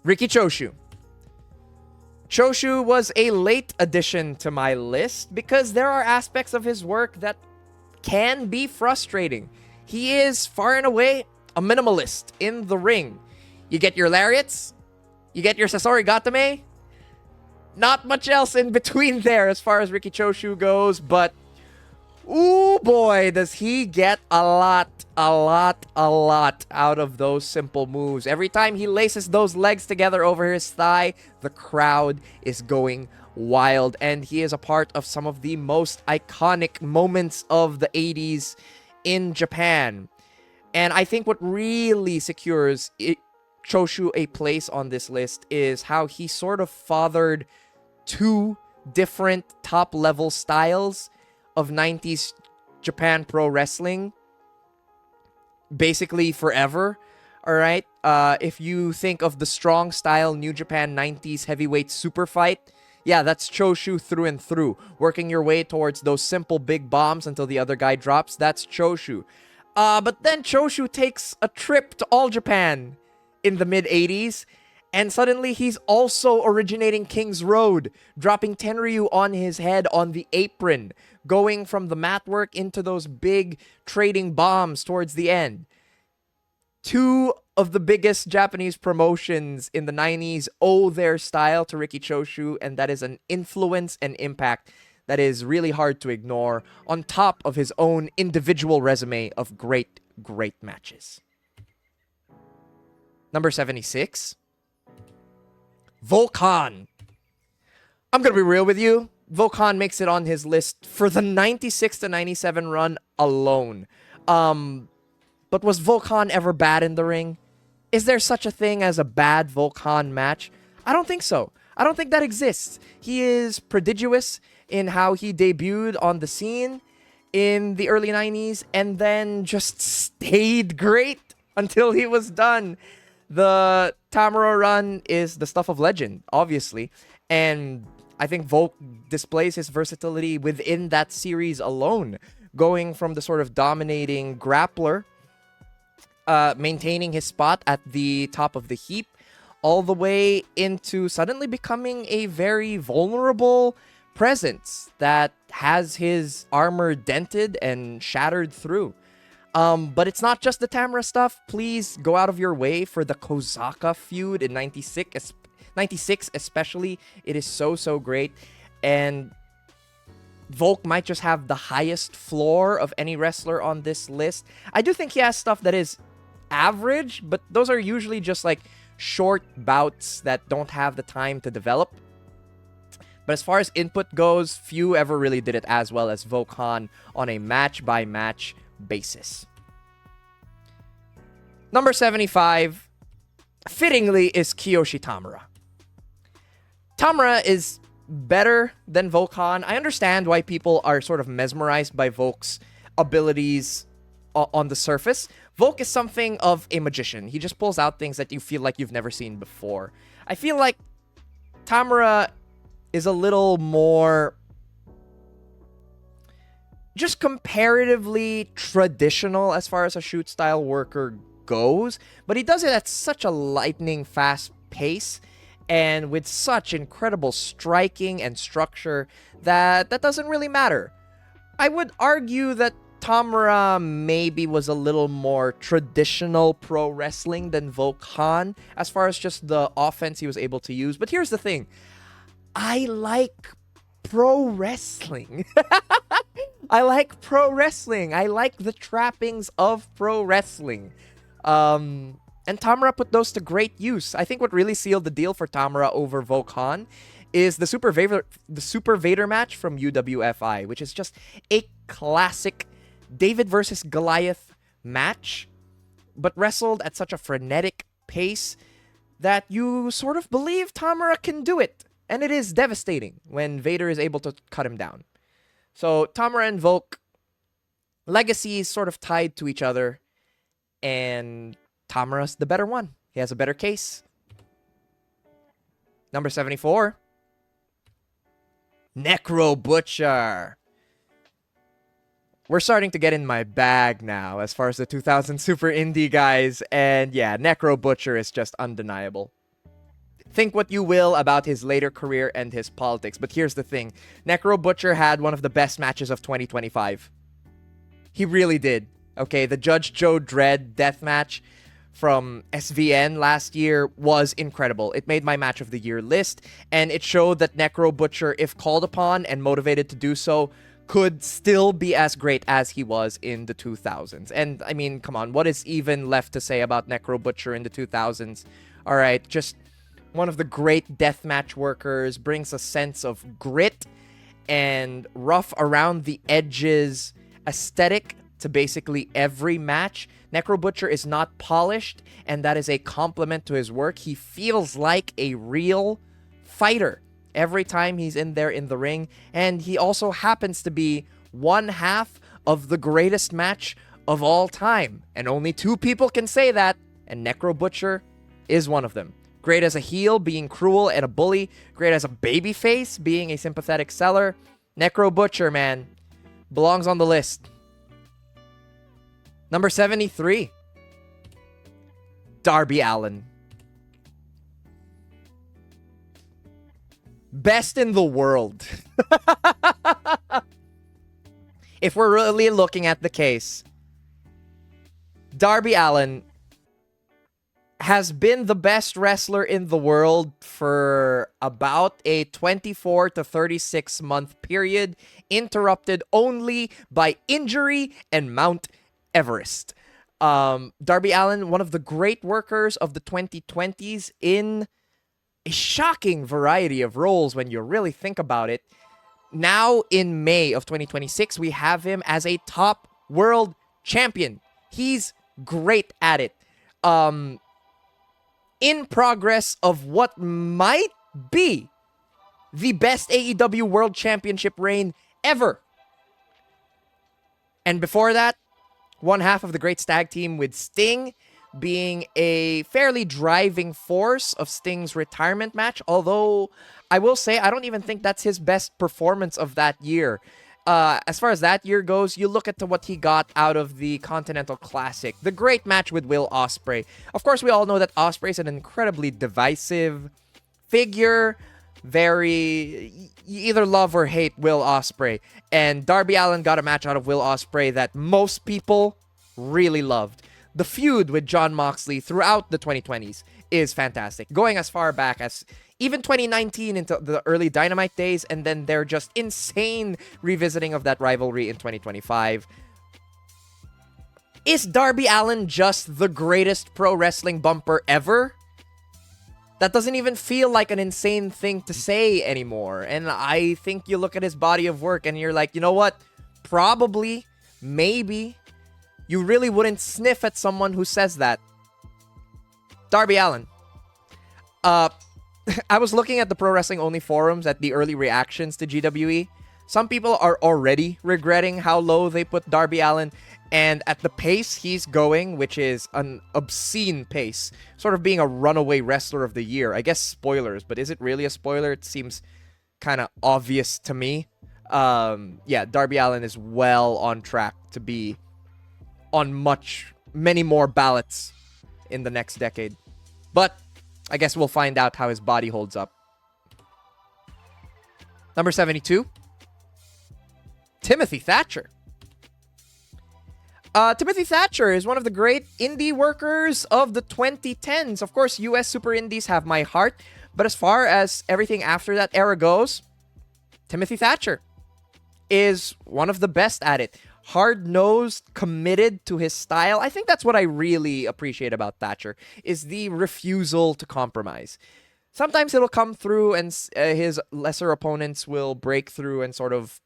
Speaker 1: Riki Choshu. Choshu was a late addition to my list because there are aspects of his work that can be frustrating. He is far and away a minimalist in the ring. You get your lariats, you get your Sasori Gatame, not much else in between there as far as Riki Choshu goes, but ooh boy, does he get a lot out of those simple moves. Every time he laces those legs together over his thigh, the crowd is going wild, and he is a part of some of the most iconic moments of the 80s in Japan. And I think what really secures Choshu a place on this list is how he sort of fathered two different top-level styles of 90s Japan Pro Wrestling basically forever. All right, if you think of the strong style New Japan 90s heavyweight super fight, yeah, that's Choshu through and through. Working your way towards those simple big bombs until the other guy drops, that's Choshu. But then Choshu takes a trip to All Japan in the mid-80s, and suddenly he's also originating King's Road, dropping Tenryu on his head on the apron, going from the mat work into those big trading bombs towards the end. Two of the biggest Japanese promotions in the 90s owe their style to Riki Choshu, and that is an influence and impact that is really hard to ignore, on top of his own individual resume of great, great matches. Number 76, Volkan. I'm going to be real with you. Volkan makes it on his list for the 96 to 97 run alone. But was Volkan ever bad in the ring? Is there such a thing as a bad Volkan match? I don't think so. I don't think that exists. He is prodigious in how he debuted on the scene in the early 90s and then just stayed great until he was done. The Tamura run is the stuff of legend, obviously. And I think Volk displays his versatility within that series alone, going from the sort of dominating grappler, maintaining his spot at the top of the heap, all the way into suddenly becoming a very vulnerable presence that has his armor dented and shattered through. But it's not just the Tamura stuff. Please go out of your way for the Kozaka feud in 96 especially. It is so, so great. And Volk might just have the highest floor of any wrestler on this list. I do think he has stuff that is average, but those are usually just like short bouts that don't have the time to develop. But as far as input goes, few ever really did it as well as Volkan on a match-by-match basis. Number 75, fittingly, is Kiyoshi Tamura. Tamura is better than Volkan. I understand why people are sort of mesmerized by Volk's abilities on the surface. Volk is something of a magician. He just pulls out things that you feel like you've never seen before. I feel like Tamura is a little more just comparatively traditional as far as a shoot style worker goes, but he does it at such a lightning fast pace and with such incredible striking and structure that doesn't really matter. I would argue that Tamura maybe was a little more traditional pro wrestling than Volkan as far as just the offense he was able to use. But here's the thing. I like pro wrestling. I like pro wrestling. I like the trappings of pro wrestling. And Tamura put those to great use. I think what really sealed the deal for Tamura over Volkan is the Super Vader match from UWFI, which is just a classic David versus Goliath match, but wrestled at such a frenetic pace that you sort of believe Tamura can do it. And it is devastating when Vader is able to cut him down. So Tamura and Volk, legacies sort of tied to each other, and Tamura's the better one. He has a better case. Number 74, Necro Butcher. We're starting to get in my bag now as far as the 2000 Super Indie guys, and yeah, Necro Butcher is just undeniable. Think what you will about his later career and his politics, but here's the thing. Necro Butcher had one of the best matches of 2025. He really did. Okay, the Judge Joe Dredd death match from SVN last year was incredible. It made my match of the year list, and it showed that Necro Butcher, if called upon and motivated to do so, could still be as great as he was in the 2000s. And I mean, come on, what is even left to say about Necro Butcher in the 2000s? All right, just one of the great deathmatch workers, brings a sense of grit and rough around the edges aesthetic to basically every match. Necro Butcher is not polished, and that is a compliment to his work. He feels like a real fighter every time he's in there in the ring, and he also happens to be one half of the greatest match of all time. And only two people can say that, and Necro Butcher is one of them. Great as a heel, being cruel and a bully. Great as a babyface, being a sympathetic seller. Necro Butcher, man, belongs on the list. Number 73, Darby Allin. Best in the world. If we're really looking at the case, Darby Allin has been the best wrestler in the world for about a 24 to 36 month period, interrupted only by injury and Mount Everest. Darby Allin, one of the great workers of the 2020s in a shocking variety of roles when you really think about it. Now in May of 2026, we have him as a top world champion. He's great at it. In progress of what might be the best AEW World Championship reign ever. And before that, one half of the great tag team with Sting being a fairly driving force of Sting's retirement match. Although, I will say, I don't even think that's his best performance of that year. As far as that year goes, you look at what he got out of the Continental Classic. The great match with Will Ospreay. Of course, we all know that Ospreay is an incredibly divisive figure. You either love or hate Will Ospreay. And Darby Allin got a match out of Will Ospreay that most people really loved. The feud with Jon Moxley throughout the 2020s is fantastic. Going as far back as even 2019 into the early Dynamite days, and then their just insane revisiting of that rivalry in 2025. Is Darby Allin just the greatest pro wrestling bumper ever? That doesn't even feel like an insane thing to say anymore. And I think you look at his body of work and you're like, you know what? Probably, maybe, you really wouldn't sniff at someone who says that. Darby Allin. I was looking at the Pro Wrestling Only forums at the early reactions to GWE. Some people are already regretting how low they put Darby Allin, and at the pace he's going, which is an obscene pace, sort of being a runaway wrestler of the year. I guess spoilers, but is it really a spoiler? It seems kind of obvious to me. Yeah, Darby Allin is well on track to be on many more ballots in the next decade. But I guess we'll find out how his body holds up. Number 72. Timothy Thatcher. Timothy Thatcher is one of the great indie workers of the 2010s. Of course, US Super Indies have my heart. But as far as everything after that era goes, Timothy Thatcher is one of the best at it. Hard-nosed, committed to his style. I think that's what I really appreciate about Thatcher, is the refusal to compromise. Sometimes it'll come through and his lesser opponents will break through and sort of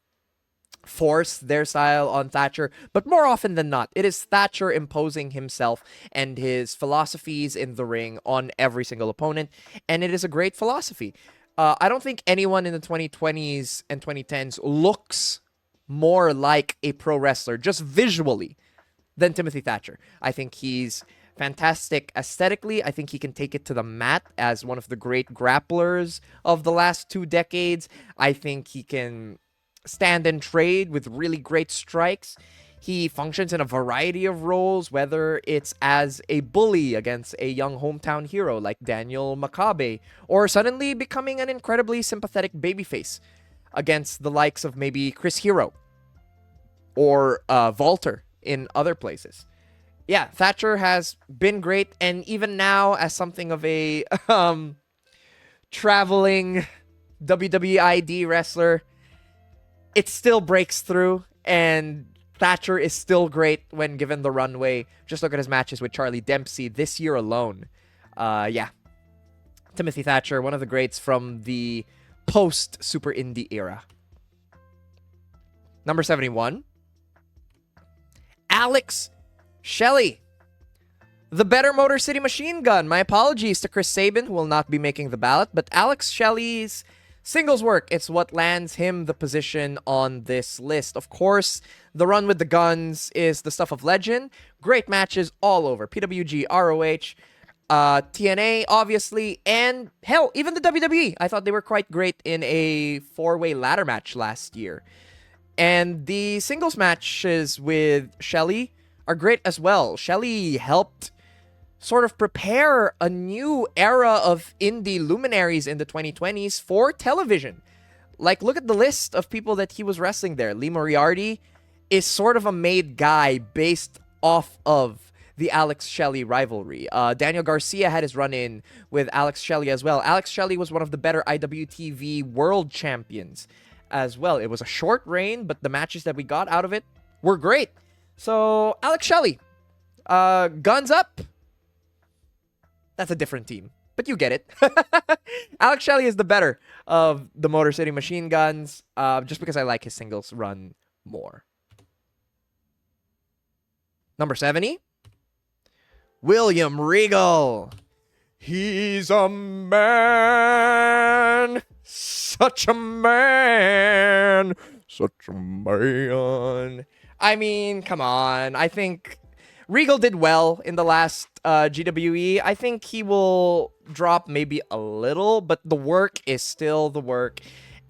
Speaker 1: force their style on Thatcher, but more often than not, it is Thatcher imposing himself and his philosophies in the ring on every single opponent, and it is a great philosophy. I don't think anyone in the 2020s and 2010s looks more like a pro wrestler, just visually, than Timothy Thatcher. I think he's fantastic aesthetically. I think he can take it to the mat as one of the great grapplers of the last 2 decades. I think he can stand and trade with really great strikes. He functions in a variety of roles, whether it's as a bully against a young hometown hero like Daniel Makabe, or suddenly becoming an incredibly sympathetic babyface against the likes of maybe Chris Hero or Walter in other places. Yeah, Thatcher has been great, and even now as something of a traveling WWE ID wrestler, it still breaks through, and Thatcher is still great when given the runway. Just look at his matches with Charlie Dempsey this year alone. Yeah, Timothy Thatcher, one of the greats from the post-Super Indie era. Number 71. Alex Shelley. The better Motor City Machine Gun. My apologies to Chris Sabin, who will not be making the ballot, but Alex Shelley's singles work, it's what lands him the position on this list. Of course, the run with the guns is the stuff of legend. Great matches all over. PWG, ROH, TNA, obviously, and hell, even the WWE. I thought they were quite great in a 4-way ladder match last year. And the singles matches with Shelley are great as well. Shelley helped sort of prepare a new era of indie luminaries in the 2020s for television. Like, look at the list of people that he was wrestling there. Lee Moriarty is sort of a made guy based off of the Alex Shelley rivalry. Daniel Garcia had his run-in with Alex Shelley as well. Alex Shelley was one of the better IWTV world champions as well. It was a short reign, but the matches that we got out of it were great. So, Alex Shelley, guns up. That's a different team, but you get it. Alex Shelley is the better of the Motor City Machine Guns, just because I like his singles run more. Number 70, William Regal. He's a man, such a man, such a man. I mean, come on. I think Regal did well in the last GWE. I think he will drop maybe a little, but the work is still the work.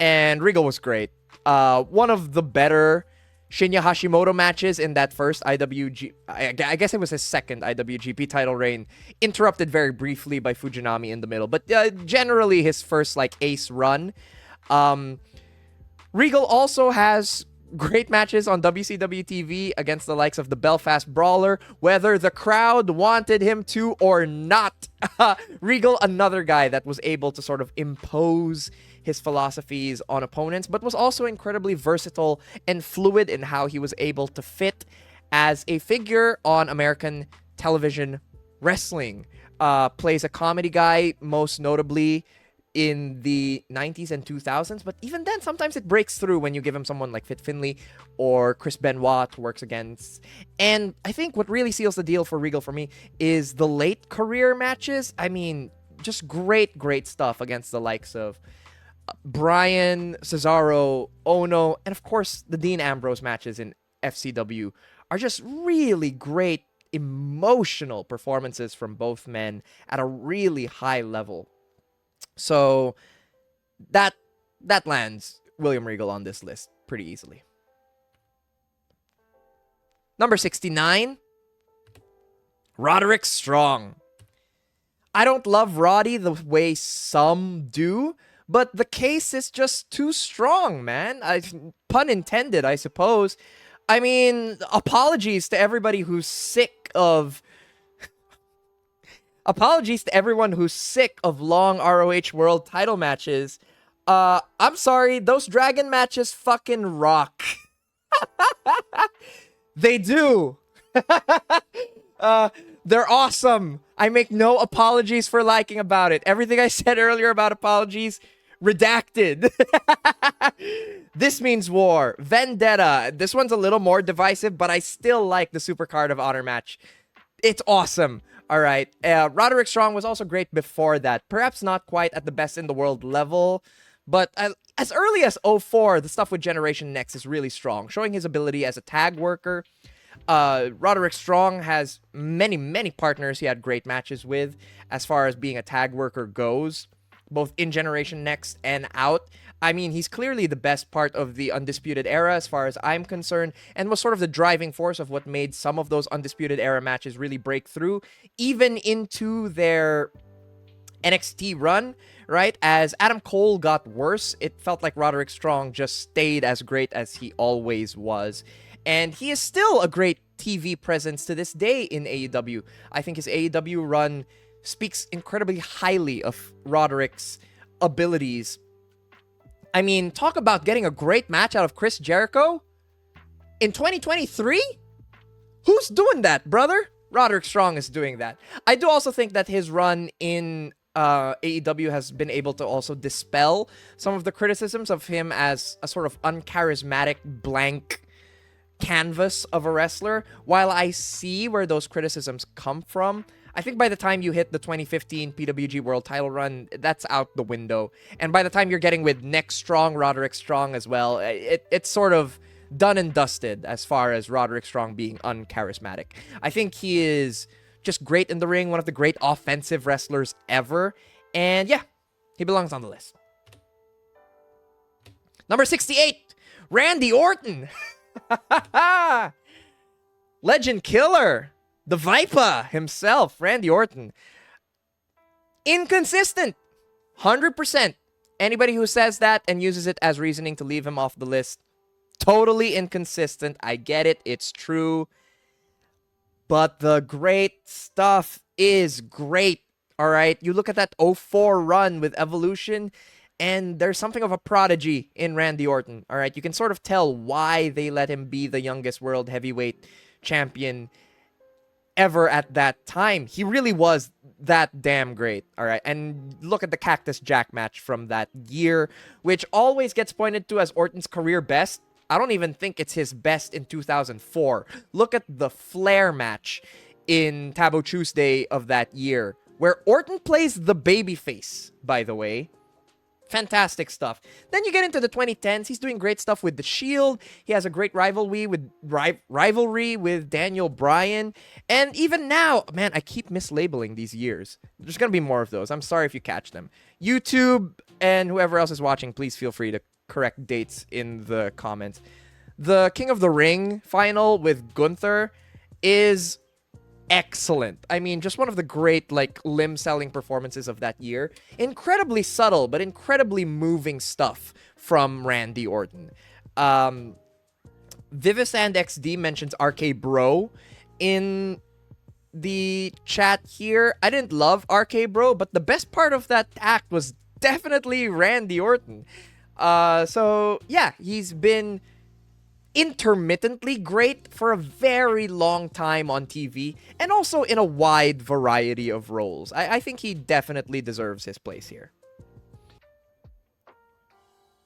Speaker 1: And Regal was great. One of the better Shinya Hashimoto matches in that first IWG... I guess it was his second IWGP title reign. Interrupted very briefly by Fujinami in the middle. But generally his first like ace run. Regal also has great matches on WCW TV against the likes of the Belfast Brawler, whether the crowd wanted him to or not. Regal, another guy that was able to sort of impose his philosophies on opponents, but was also incredibly versatile and fluid in how he was able to fit as a figure on American television wrestling. Plays a comedy guy, most notably in the 90s and 2000s, but even then, sometimes it breaks through when you give him someone like Fit Finlay or Chris Benoit to work against. And I think what really seals the deal for Regal for me is the late career matches. I mean, just great, great stuff against the likes of Bryan, Cesaro, Ono, and of course, the Dean Ambrose matches in FCW are just really great, emotional performances from both men at a really high level. So that lands William Regal on this list pretty easily. Number 69, Roderick Strong. I don't love Roddy the way some do, but the case is just too strong, man. Pun intended, I suppose. I mean, apologies to everybody who's sick of... Apologies to everyone who's sick of long ROH World title matches. I'm sorry, those Dragon matches fucking rock. They do. They're awesome. I make no apologies for liking about it. Everything I said earlier about apologies, redacted. This means war. Vendetta. This one's a little more divisive, but I still like the Super Card of Honor match. It's awesome. All right. Roderick Strong was also great before that. Perhaps not quite at the best in the world level, but as early as 04, the stuff with Generation Next is really strong, showing his ability as a tag worker. Roderick Strong has many, many partners he had great matches with as far as being a tag worker goes, both in Generation Next and out. I mean, he's clearly the best part of the Undisputed Era as far as I'm concerned, and was sort of the driving force of what made some of those Undisputed Era matches really break through, even into their NXT run, right? As Adam Cole got worse, it felt like Roderick Strong just stayed as great as he always was. And he is still a great TV presence to this day in AEW. I think his AEW run speaks incredibly highly of Roderick's abilities. I mean, talk about getting a great match out of Chris Jericho in 2023? Who's doing that, brother? Roderick Strong is doing that. I do also think that his run in AEW has been able to also dispel some of the criticisms of him as a sort of uncharismatic, blank canvas of a wrestler. While I see where those criticisms come from, I think by the time you hit the 2015 PWG World title run, that's out the window. And by the time you're getting with Next Strong, Roderick Strong as well, it's sort of done and dusted as far as Roderick Strong being uncharismatic. I think he is just great in the ring, one of the great offensive wrestlers ever. And yeah, he belongs on the list. Number 68, Randy Orton. Legend killer. The Viper himself, Randy Orton. Inconsistent. 100%. Anybody who says that and uses it as reasoning to leave him off the list, totally inconsistent. I get it. It's true. But the great stuff is great. All right. You look at that 04 run with Evolution, and there's something of a prodigy in Randy Orton. All right. You can sort of tell why they let him be the youngest world heavyweight champion ever at that time. He really was that damn great. All right. And look at the Cactus Jack match from that year, which always gets pointed to as Orton's career best. I don't even think it's his best in 2004. Look at the Flair match in Taboo Tuesday of that year, where Orton plays the babyface, by the way. Fantastic stuff. Then you get into the 2010s. He's doing great stuff with The Shield. He has a great rivalry with Daniel Bryan. And even now, man, I keep mislabeling these years. There's going to be more of those. I'm sorry if you catch them. YouTube and whoever else is watching, please feel free to correct dates in the comments. The King of the Ring final with Gunther is excellent. I mean, just one of the great, like, limb-selling performances of that year. Incredibly subtle, but incredibly moving stuff from Randy Orton. Vivisand XD mentions RK Bro in the chat here. I didn't love RK Bro, but the best part of that act was definitely Randy Orton. So, yeah, he's been intermittently great for a very long time on TV, and also in a wide variety of roles. I think he definitely deserves his place here.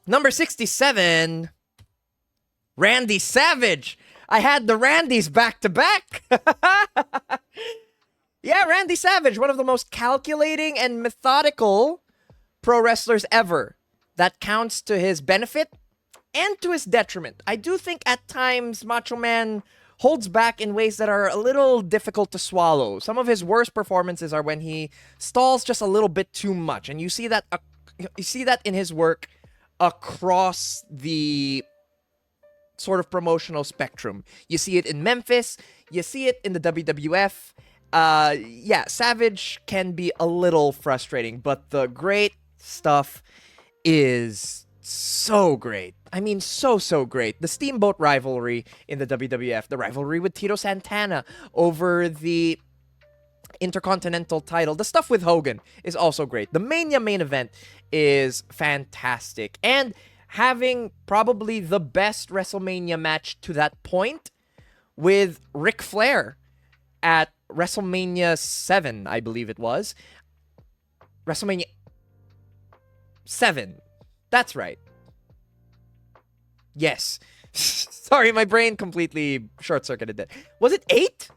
Speaker 1: Number 67, Randy Savage. I had the Randys back to back. Yeah, Randy Savage, one of the most calculating and methodical pro wrestlers ever. That counts to his benefit and to his detriment. I do think at times Macho Man holds back in ways that are a little difficult to swallow. Some of his worst performances are when he stalls just a little bit too much, and you see that in his work across the sort of promotional spectrum. You see it in Memphis, you see it in the WWF. Yeah, Savage can be a little frustrating, but the great stuff is so great. I mean, so great. The Steamboat rivalry in the WWF, the rivalry with Tito Santana over the Intercontinental title, the stuff with Hogan is also great. The Mania main event is fantastic. And having probably the best WrestleMania match to that point with Ric Flair at WrestleMania 7, I believe it was. WrestleMania 7. That's right. Yes. Sorry, my brain completely short-circuited that. Was it 8?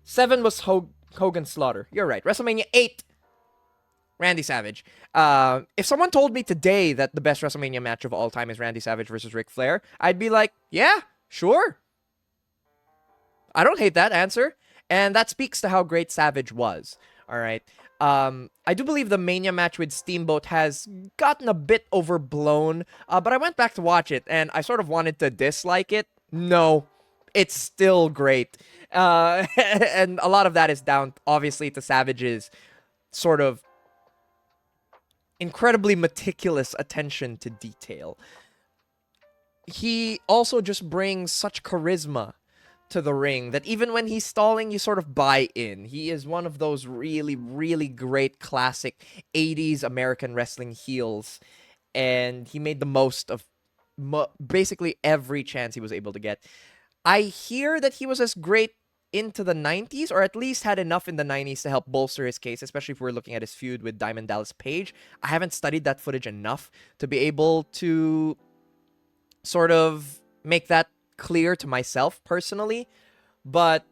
Speaker 1: 7 was Hogan Slaughter. You're right. WrestleMania 8. Randy Savage. If someone told me today that the best WrestleMania match of all time is Randy Savage versus Ric Flair, I'd be like, yeah, sure. I don't hate that answer. And that speaks to how great Savage was. All right. I do believe the Mania match with Steamboat has gotten a bit overblown, but I went back to watch it, and I sort of wanted to dislike it. No, it's still great. And a lot of that is down, obviously, to Savage's sort of incredibly meticulous attention to detail. He also just brings such charisma to the ring that even when he's stalling, you sort of buy in. He is one of those really, really great classic 80s American wrestling heels, and he made the most of basically every chance he was able to get. I hear that he was as great into the 90s, or at least had enough in the 90s to help bolster his case, especially if we're looking at his feud with Diamond Dallas Page. I haven't studied that footage enough to be able to sort of make that clear to myself personally, but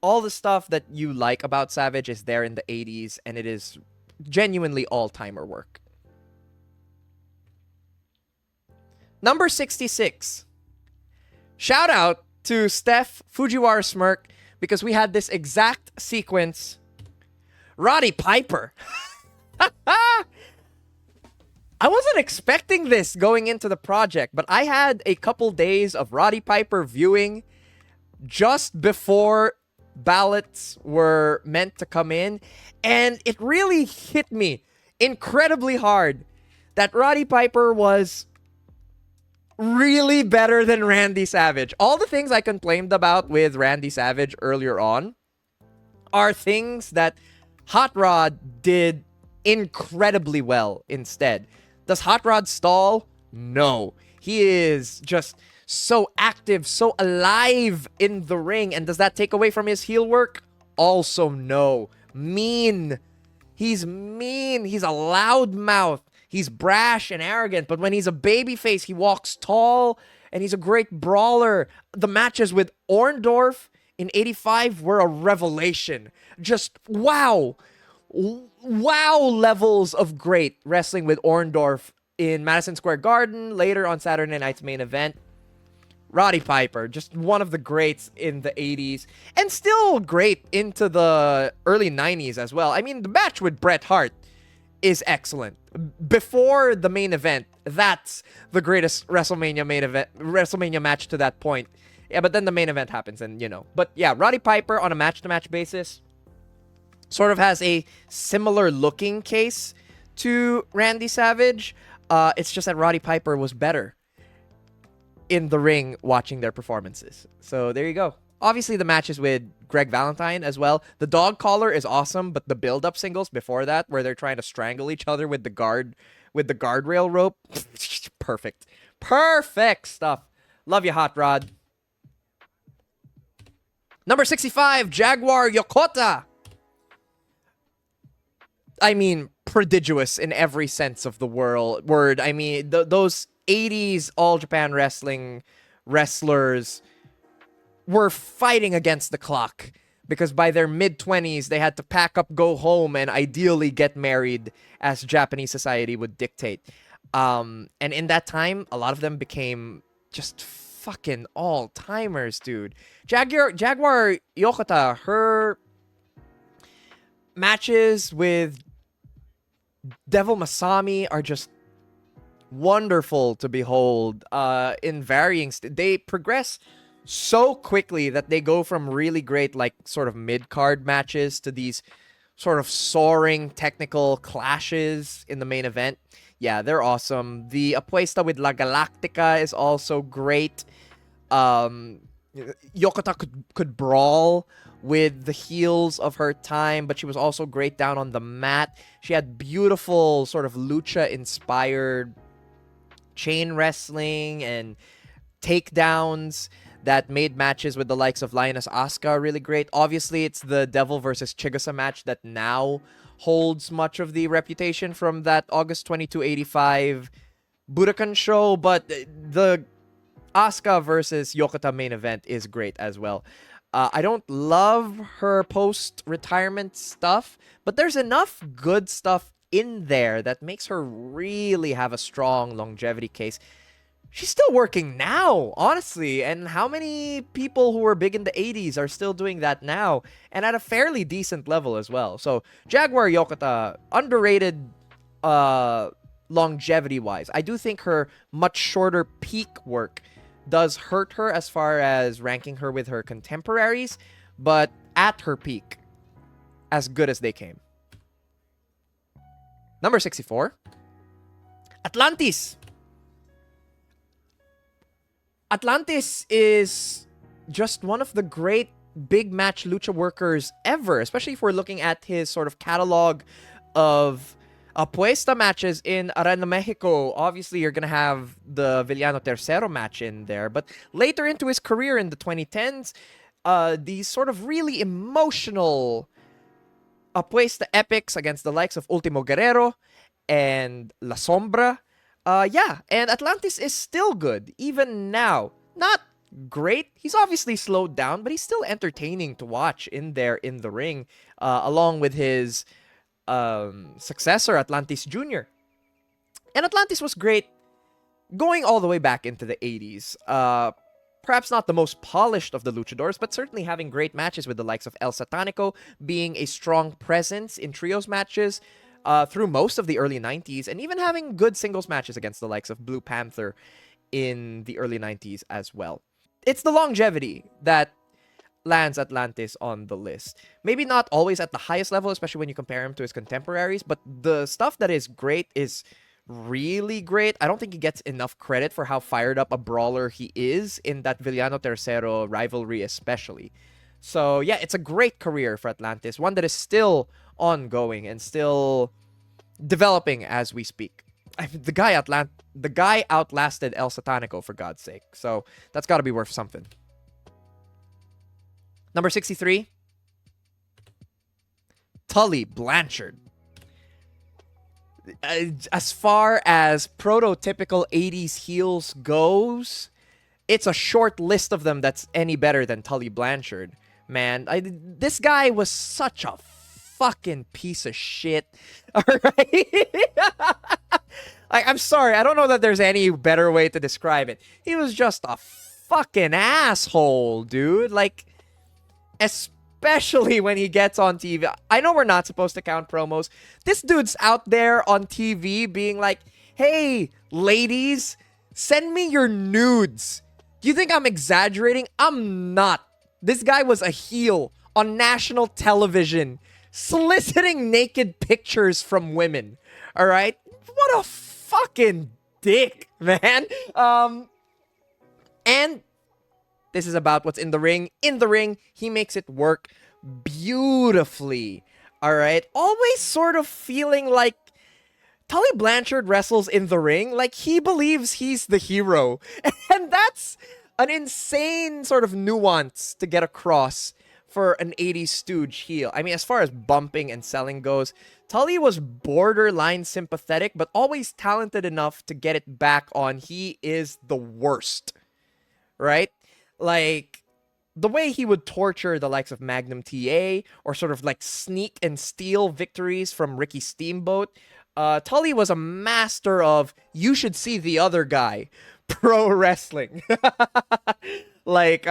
Speaker 1: all the stuff that you like about Savage is there in the 80s, and it is genuinely all-timer work. Number 66. Shout out to Steph Fujiwara Smirk, because we had this exact sequence. Roddy Piper. I wasn't expecting this going into the project, but I had a couple days of Roddy Piper viewing just before ballots were meant to come in, and it really hit me incredibly hard that Roddy Piper was really better than Randy Savage. All the things I complained about with Randy Savage earlier on are things that Hot Rod did incredibly well instead. Does Hot Rod stall? No. He is just so active, so alive in the ring. And does that take away from his heel work? Also no. Mean. He's mean. He's a loudmouth. He's brash and arrogant. But when he's a babyface, he walks tall and he's a great brawler. The matches with Orndorff in 85 were a revelation. Just wow. Wow levels of great wrestling with Orndorff in Madison Square Garden, later on Saturday Night's Main Event. Roddy Piper, just one of the greats in the 80s, and still great into the early 90s as well. I mean, the match with Bret Hart is excellent. Before the main event, that's the greatest WrestleMania match to that point. Yeah, but then the main event happens, and But yeah, Roddy Piper on a match-to-match basis sort of has a similar looking case to Randy Savage. It's just that Roddy Piper was better in the ring watching their performances. So there you go. Obviously, the matches with Greg Valentine as well. The dog collar is awesome, but the build-up singles before that, where they're trying to strangle each other with the guardrail rope, perfect stuff. Love you, Hot Rod. Number 65, Jaguar Yokota. I mean, prodigious in every sense of the word. I mean, those 80s All Japan Wrestling wrestlers were fighting against the clock because by their mid-20s, they had to pack up, go home, and ideally get married as Japanese society would dictate. And in that time, a lot of them became just fucking all-timers, dude. Jaguar Yokota, her matches with Devil Masami are just wonderful to behold. In varying they progress so quickly that they go from really great, like, sort of mid-card matches to these sort of soaring technical clashes in the main event. Yeah, they're awesome. The Apuesta with La Galactica is also great. Yokota could brawl with the heels of her time, but she was also great down on the mat. She had beautiful sort of lucha-inspired chain wrestling and takedowns that made matches with the likes of Lioness Asuka really great. Obviously, it's the Devil versus Chigusa match that now holds much of the reputation from that August 22, 85 Budokan show, but the Asuka versus Yokota main event is great as well. I don't love her post-retirement stuff, but there's enough good stuff in there that makes her really have a strong longevity case. She's still working now, honestly, and how many people who were big in the 80s are still doing that now, and at a fairly decent level as well. So, Jaguar Yokota, underrated longevity-wise. I do think her much shorter peak work does hurt her as far as ranking her with her contemporaries, but at her peak, as good as they came. Number 64, Atlantis. Atlantis is just one of the great big match lucha workers ever, especially if we're looking at his sort of catalog of apuesta matches in Arena Mexico. Obviously, you're going to have the Villano Tercero match in there, but later into his career in the 2010s, these sort of really emotional apuesta epics against the likes of Ultimo Guerrero and La Sombra. And Atlantis is still good, even now. Not great. He's obviously slowed down, but he's still entertaining to watch in there in the ring, along with his successor, Atlantis Jr. And Atlantis was great going all the way back into the 80s. Perhaps not the most polished of the luchadors, but certainly having great matches with the likes of El Satanico, being a strong presence in trios matches through most of the early 90s, and even having good singles matches against the likes of Blue Panther in the early 90s as well. It's the longevity that lands Atlantis on the list. Maybe not always at the highest level, especially when you compare him to his contemporaries, but the stuff that is great is really great. I don't think he gets enough credit for how fired up a brawler he is in that Villano Tercero rivalry especially. So yeah, it's a great career for Atlantis, one that is still ongoing and still developing as we speak. The guy outlasted El Satanico, for God's sake. So that's got to be worth something. Number 63, Tully Blanchard. As far as prototypical 80s heels goes, it's a short list of them that's any better than Tully Blanchard. Man, this guy was such a fucking piece of shit. All right? I'm sorry. I don't know that there's any better way to describe it. He was just a fucking asshole, dude. Like, especially when he gets on TV. I know we're not supposed to count promos. This dude's out there on TV being like, hey, ladies, send me your nudes. Do you think I'm exaggerating? I'm not. This guy was a heel on national television, soliciting naked pictures from women. All right? What a fucking dick, man. And this is about what's in the ring. In the ring, he makes it work beautifully. All right? Always sort of feeling like Tully Blanchard wrestles in the ring like he believes he's the hero. And that's an insane sort of nuance to get across for an 80s stooge heel. I mean, as far as bumping and selling goes, Tully was borderline sympathetic, but always talented enough to get it back on he is the worst. Right? Like, the way he would torture the likes of Magnum TA, or sort of like sneak and steal victories from Ricky Steamboat, Tully was a master of, you should see the other guy, pro wrestling. Like,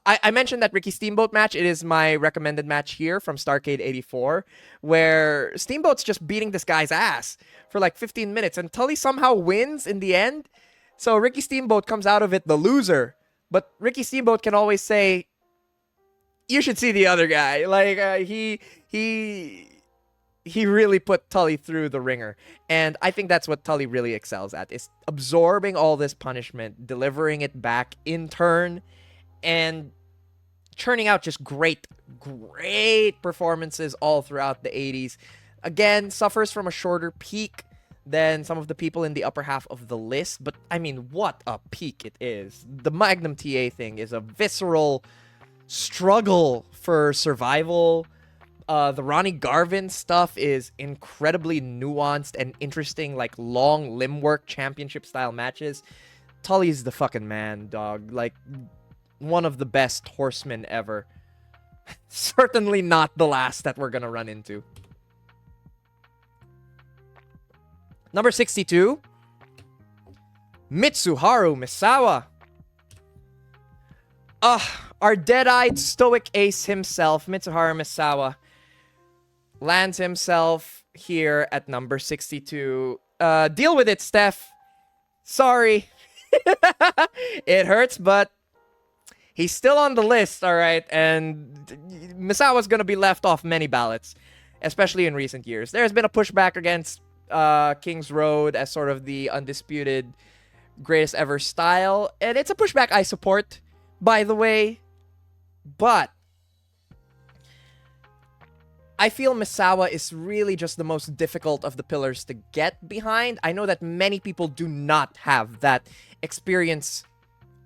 Speaker 1: I mentioned that Ricky Steamboat match. It is my recommended match here from Starcade 84, where Steamboat's just beating this guy's ass for like 15 minutes, and Tully somehow wins in the end. So Ricky Steamboat comes out of it the loser, but Ricky Steamboat can always say, you should see the other guy. Like, he really put Tully through the ringer. And I think that's what Tully really excels at, is absorbing all this punishment, delivering it back in turn, and churning out just great performances all throughout the 80s. Again, suffers from a shorter peak than some of the people in the upper half of the list, but I mean, what a peak it is. The Magnum TA thing is a visceral struggle for survival. The Ronnie Garvin stuff is incredibly nuanced and interesting, like long limb work championship style matches. Tully's the fucking man, dog. Like, one of the best horsemen ever. Certainly not the last that we're gonna run into. Number 62, Mitsuharu Misawa. Our dead-eyed stoic ace himself, Mitsuharu Misawa, lands himself here at number 62. Deal with it, Steph. Sorry. It hurts, but he's still on the list, all right? And Misawa's going to be left off many ballots, especially in recent years. There's been a pushback against King's Road as sort of the undisputed greatest ever style. And it's a pushback I support, by the way. But I feel Misawa is really just the most difficult of the pillars to get behind. I know that many people do not have that experience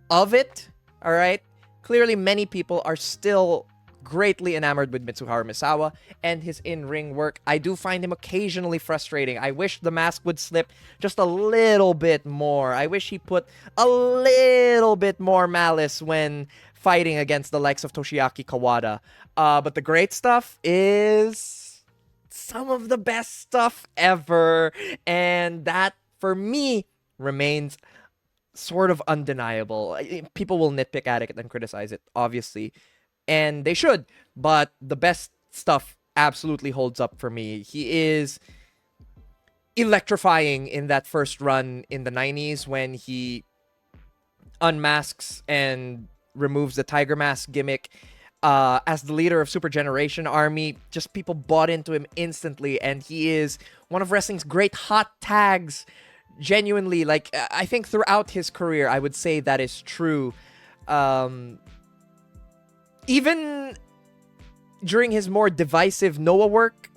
Speaker 1: of it, all right? Clearly, many people are still greatly enamored with Mitsuharu Misawa and his in-ring work. I do find him occasionally frustrating. I wish the mask would slip just a little bit more. I wish he put a little bit more malice when fighting against the likes of Toshiaki Kawada. But the great stuff is some of the best stuff ever. And that, for me, remains sort of undeniable. People will nitpick at it and criticize it, obviously. And they should. But the best stuff absolutely holds up for me. He is electrifying in that first run in the 90s when he unmasks and removes the Tiger Mask gimmick. as the leader of Super Generation Army. Just people bought into him instantly, and he is one of wrestling's great hot tags. Genuinely, like, I think throughout his career, I would say that is true. Even during his more divisive Noah work,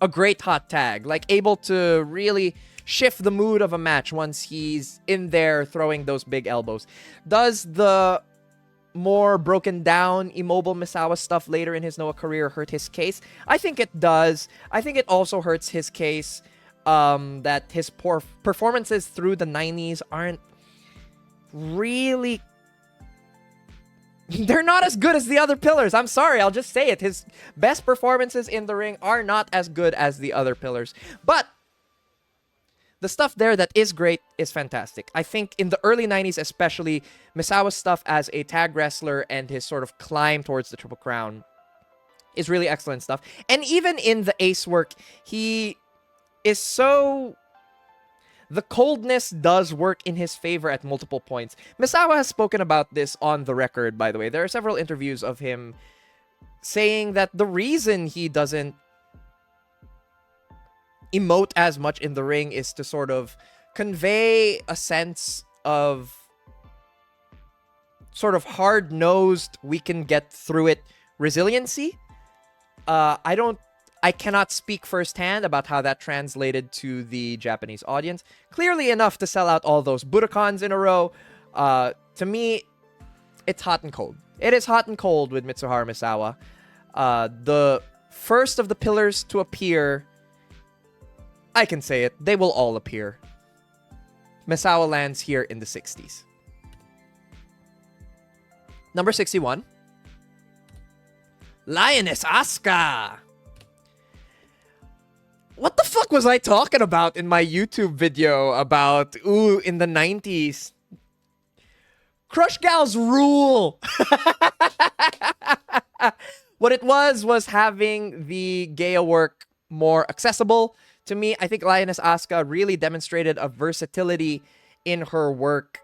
Speaker 1: a great hot tag. Like, able to really shift the mood of a match once he's in there throwing those big elbows. Does the more broken down, immobile Misawa stuff later in his Noah career hurt his case? I think it does. I think it also hurts his case that his poor performances through the 90s aren't really... They're not as good as the other pillars. I'm sorry, I'll just say it. His best performances in the ring are not as good as the other pillars. But the stuff there that is great is fantastic. I think in the early 90s especially, Misawa's stuff as a tag wrestler and his sort of climb towards the Triple Crown is really excellent stuff. And even in the Ace work, he is so... The coldness does work in his favor at multiple points. Misawa has spoken about this on the record, by the way. There are several interviews of him saying that the reason he doesn't emote as much in the ring is to sort of convey a sense of sort of hard-nosed, we can get through it resiliency. I cannot speak firsthand about how that translated to the Japanese audience. Clearly enough to sell out all those Budokons in a row. To me, it's hot and cold. It is hot and cold with Mitsuharu Misawa. The first of the pillars to appear, I can say it, they will all appear. Misawa lands here in the 60s. Number 61. Lioness Asuka. What the fuck was I talking about in my YouTube video about, in the 90s? Crush Gals rule! What it was having the Gaia work more accessible. To me, I think Lioness Asuka really demonstrated a versatility in her work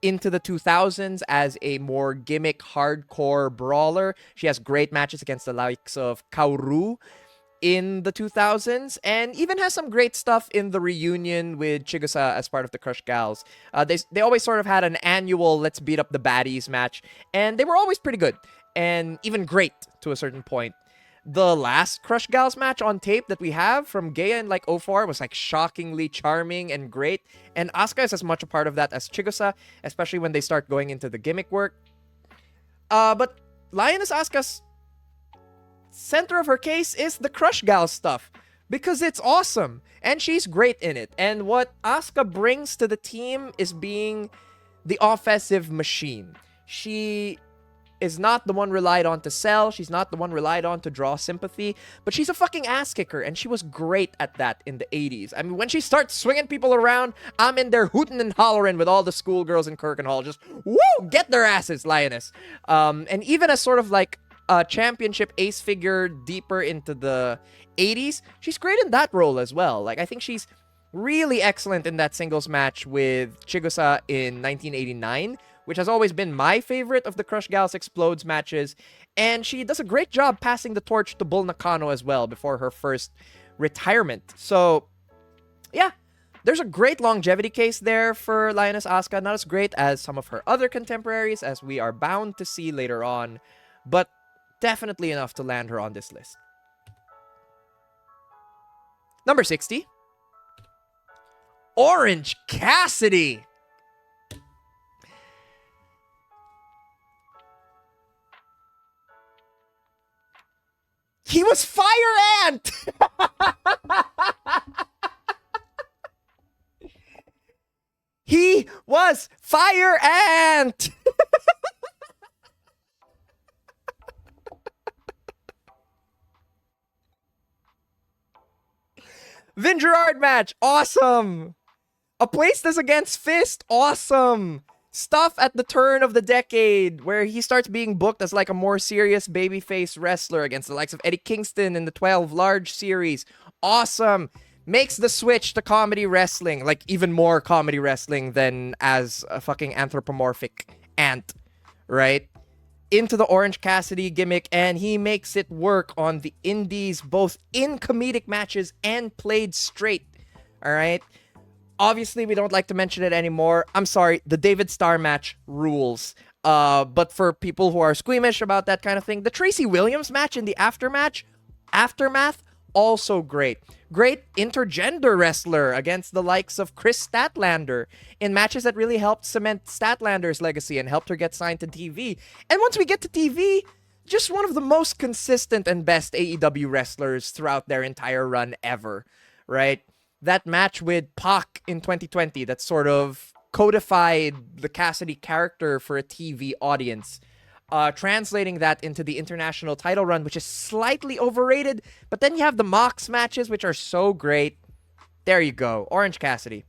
Speaker 1: into the 2000s as a more gimmick, hardcore brawler. She has great matches against the likes of Kaoru in the 2000s, and even has some great stuff in the reunion with Chigusa as part of the Crush Gals. They always sort of had an annual let's beat up the baddies match, and they were always pretty good, and even great to a certain point. The last Crush Gals match on tape that we have from Gaia in like 04 was like shockingly charming and great, and Asuka is as much a part of that as Chigusa, especially when they start going into the gimmick work. But Lioness Asuka's center of her case is the Crush Gal stuff, because it's awesome and she's great in it. And what Asuka brings to the team is being the offensive machine. She is not the one relied on to sell. She's not the one relied on to draw sympathy, but she's a fucking ass kicker, and she was great at that in the 80s. I mean, when she starts swinging people around, I'm in there hooting and hollering with all the schoolgirls in Kirkenhall, just, woo, get their asses, Lioness. And even as sort of like a championship ace figure deeper into the 80s, she's great in that role as well. Like, I think she's really excellent in that singles match with Chigusa in 1989, which has always been my favorite of the Crush Gals Explodes matches. And she does a great job passing the torch to Bull Nakano as well before her first retirement. So, yeah, there's a great longevity case there for Lioness Asuka. Not as great as some of her other contemporaries, as we are bound to see later on, but definitely enough to land her on this list. Number 60. Orange Cassidy. He was Fire Ant! He was Fire Ant! Vin Gerard match, awesome! A place that's against Fist, awesome! Stuff at the turn of the decade where he starts being booked as like a more serious babyface wrestler against the likes of Eddie Kingston in the 12 Large series. Awesome. Makes the switch to comedy wrestling, like even more comedy wrestling than as a fucking anthropomorphic ant, right? into the Orange Cassidy gimmick, and he makes it work on the indies, both in comedic matches and played straight. All right. Obviously, we don't like to mention it anymore. I'm sorry, the David Starr match rules. But for people who are squeamish about that kind of thing, the Tracy Williams match in the aftermath, also great. Great intergender wrestler against the likes of Chris Statlander in matches that really helped cement Statlander's legacy and helped her get signed to TV. And once we get to TV, just one of the most consistent and best AEW wrestlers throughout their entire run ever, right? That match with Pac in 2020 that sort of codified the Cassidy character for a TV audience. Translating that into the international title run, which is slightly overrated, but then you have the Mox matches, which are so great. There you go. Orange Cassidy.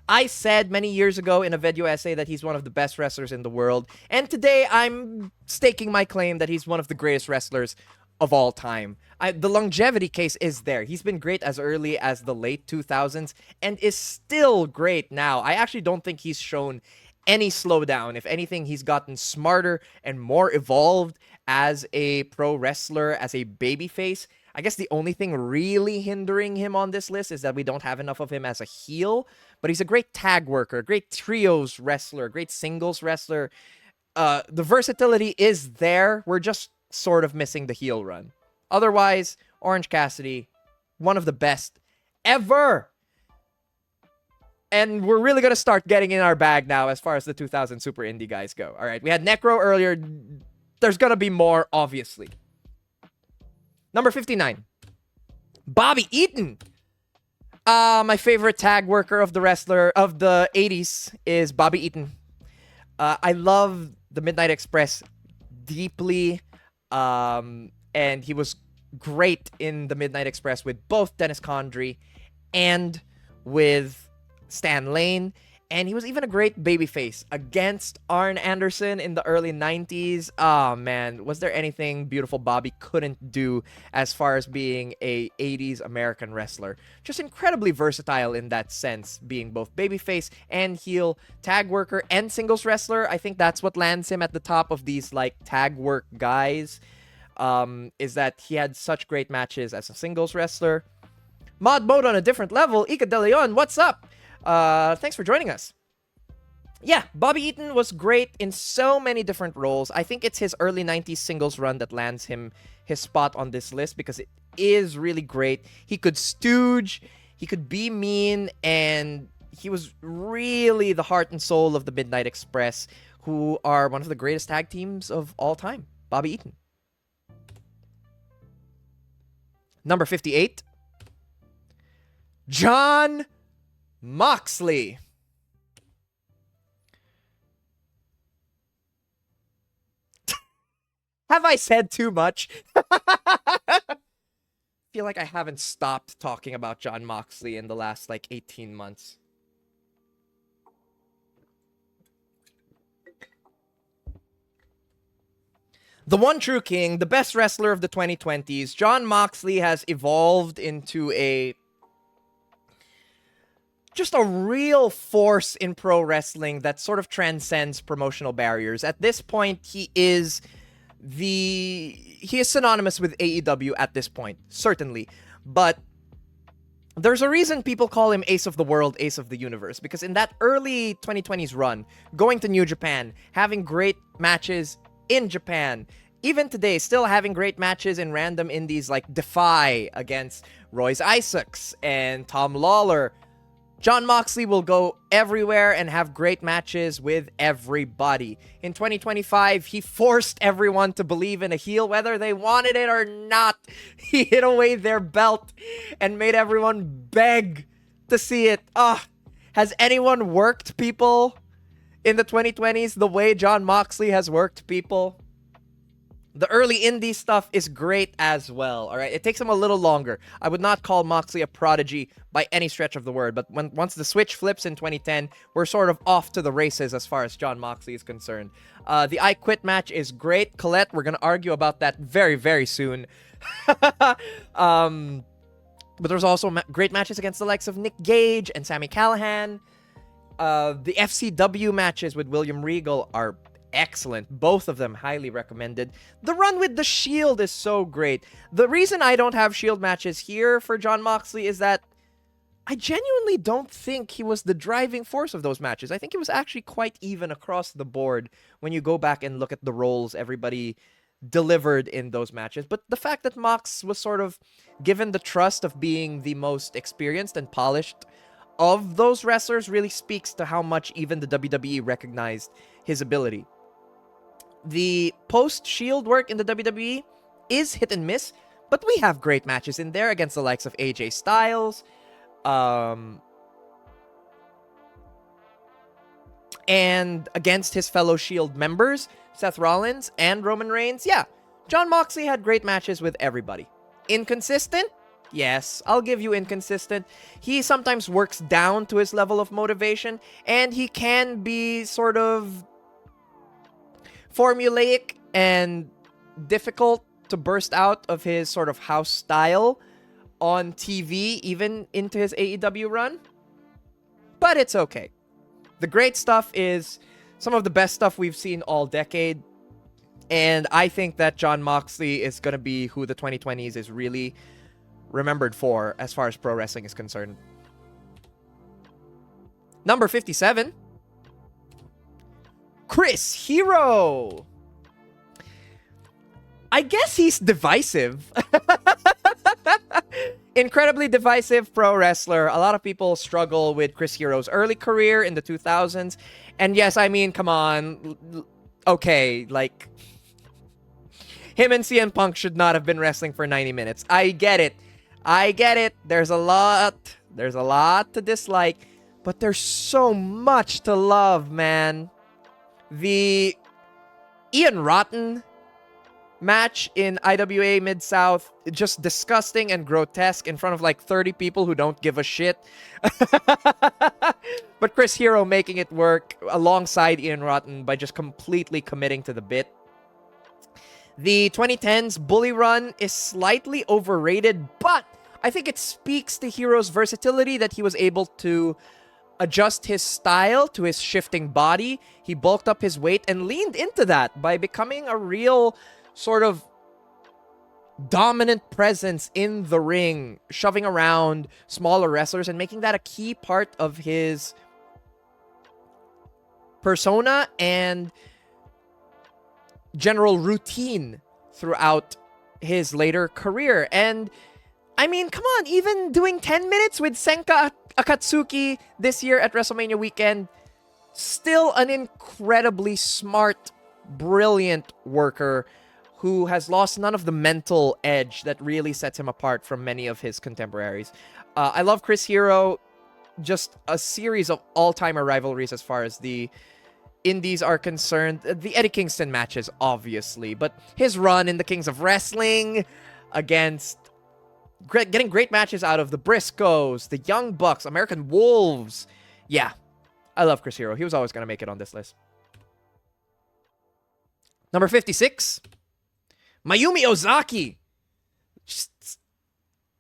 Speaker 1: I said many years ago in a video essay that he's one of the best wrestlers in the world, and today I'm staking my claim that he's one of the greatest wrestlers of all time. The longevity case is there. He's been great as early as the late 2000s and is still great now. I actually don't think he's shown any slowdown. If anything, he's gotten smarter and more evolved as a pro wrestler, as a babyface. I guess the only thing really hindering him on this list is that we don't have enough of him as a heel, but he's a great tag worker, great trios wrestler, great singles wrestler. The versatility is there. We're just sort of missing the heel run. Otherwise, Orange Cassidy, one of the best ever. And we're really going to start getting in our bag now as far as the 2000 Super Indie guys go. All right, we had Necro earlier. There's going to be more, obviously. Number 59. Bobby Eaton. My favorite tag worker of the 80s is Bobby Eaton. I love the Midnight Express deeply. And he was great in the Midnight Express with both Dennis Condrey and with Stan Lane, and he was even a great babyface against Arn Anderson in the early 90s. Oh man, was there anything beautiful Bobby couldn't do as far as being a 80s American wrestler? Just incredibly versatile in that sense, being both babyface and heel, tag worker and singles wrestler. I think that's what lands him at the top of these like tag work guys, is that he had such great matches as a singles wrestler. Mod mode on a different level. Ika De Leon, what's up? Thanks for joining us. Yeah, Bobby Eaton was great in so many different roles. I think it's his early 90s singles run that lands him his spot on this list because it is really great. He could stooge, he could be mean, and he was really the heart and soul of the Midnight Express, who are one of the greatest tag teams of all time. Bobby Eaton. Number 58. Jon Moxley. Have I said too much? I feel like I haven't stopped talking about Jon Moxley in the last like 18 months. The one true king, the best wrestler of the 2020s, Jon Moxley has evolved into just a real force in pro wrestling that sort of transcends promotional barriers. At this point, he is synonymous with AEW at this point, certainly. But there's a reason people call him Ace of the World, Ace of the Universe, because in that early 2020s run, going to New Japan, having great matches in Japan, even today, still having great matches in random indies like Defy against Royce Isaacs and Tom Lawler, Jon Moxley will go everywhere and have great matches with everybody. In 2025, he forced everyone to believe in a heel, whether they wanted it or not. He hid away their belt and made everyone beg to see it. Has anyone worked people in the 2020s the way Jon Moxley has worked people? The early indie stuff is great as well, all right? It takes him a little longer. I would not call Moxley a prodigy by any stretch of the word, but once the switch flips in 2010, we're sort of off to the races as far as Jon Moxley is concerned. The I Quit match is great. Colette, we're going to argue about that very, very soon. But there's also great matches against the likes of Nick Gage and Sami Callihan. The FCW matches with William Regal are excellent. Both of them highly recommended. The run with the Shield is so great. The reason I don't have Shield matches here for Jon Moxley is that I genuinely don't think he was the driving force of those matches. I think it was actually quite even across the board when you go back and look at the roles everybody delivered in those matches. But the fact that Mox was sort of given the trust of being the most experienced and polished of those wrestlers really speaks to how much even the WWE recognized his ability. The post-Shield work in the WWE is hit and miss, but we have great matches in there against the likes of AJ Styles, and against his fellow Shield members, Seth Rollins and Roman Reigns. Yeah, Jon Moxley had great matches with everybody. Inconsistent? Yes, I'll give you inconsistent. He sometimes works down to his level of motivation, and he can be sort of formulaic and difficult to burst out of his sort of house style on TV, even into his AEW run. But it's okay. The great stuff is some of the best stuff we've seen all decade. And I think that Jon Moxley is going to be who the 2020s is really remembered for as far as pro wrestling is concerned. Number 57. Chris Hero. I guess he's divisive. Incredibly divisive pro wrestler. A lot of people struggle with Chris Hero's early career in the 2000s. And yes, I mean, come on. Okay, like, him and CM Punk should not have been wrestling for 90 minutes. I get it. I get it. There's a lot to dislike, but there's so much to love, man. The Ian Rotten match in IWA Mid-South, just disgusting and grotesque in front of like 30 people who don't give a shit. But Chris Hero making it work alongside Ian Rotten by just completely committing to the bit. The 2010s Bully Run is slightly overrated, but I think it speaks to Hero's versatility that he was able to adjust his style to his shifting body. He bulked up his weight and leaned into that by becoming a real sort of dominant presence in the ring, shoving around smaller wrestlers and making that a key part of his persona and general routine throughout his later career. And I mean, come on, even doing 10 minutes with Senka Akatsuki this year at WrestleMania weekend, still an incredibly smart, brilliant worker who has lost none of the mental edge that really sets him apart from many of his contemporaries. I love Chris Hero. Just a series of all-timer rivalries as far as the indies are concerned. The Eddie Kingston matches, obviously, but his run in the Kings of Wrestling against getting great matches out of the Briscoes, the Young Bucks, American Wolves. Yeah, I love Chris Hero. He was always going to make it on this list. Number 56. Mayumi Ozaki.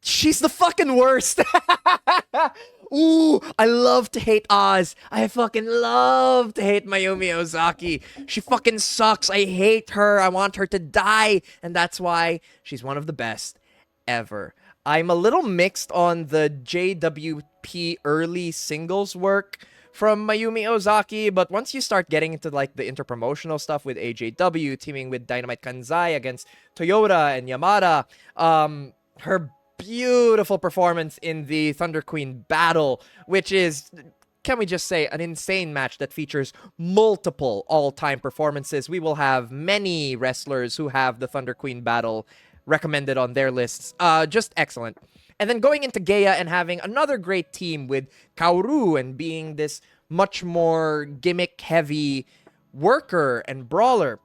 Speaker 1: She's the fucking worst. Ooh, I love to hate Oz. I fucking love to hate Mayumi Ozaki. She fucking sucks. I hate her. I want her to die. And that's why she's one of the best ever. I'm a little mixed on the JWP early singles work from Mayumi Ozaki, but once you start getting into like the interpromotional stuff with AJW teaming with Dynamite Kanzai against Toyota and Yamada, her beautiful performance in the Thunder Queen battle, which is, can we just say, an insane match that features multiple all-time performances. We will have many wrestlers who have the Thunder Queen battle recommended on their lists. Just excellent. And then going into Gaya and having another great team with Kaoru and being this much more gimmick-heavy worker and brawler.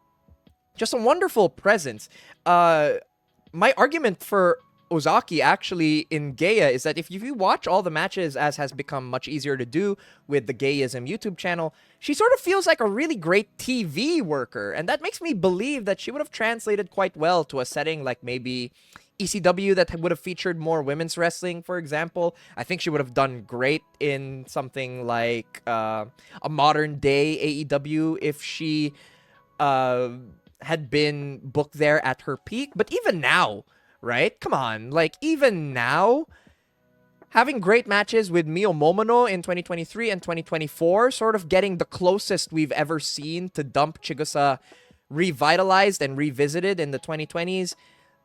Speaker 1: Just a wonderful presence. My argument for Ozaki actually in Gaya is that if you watch all the matches, as has become much easier to do with the Gayism YouTube channel, she sort of feels like a really great TV worker. And that makes me believe that she would have translated quite well to a setting like maybe ECW that would have featured more women's wrestling, for example. I think she would have done great in something like a modern day AEW if she had been booked there at her peak. But even now, right? Come on. Like, even now, having great matches with Mio Momono in 2023 and 2024, sort of getting the closest we've ever seen to Dump Chigusa revitalized and revisited in the 2020s.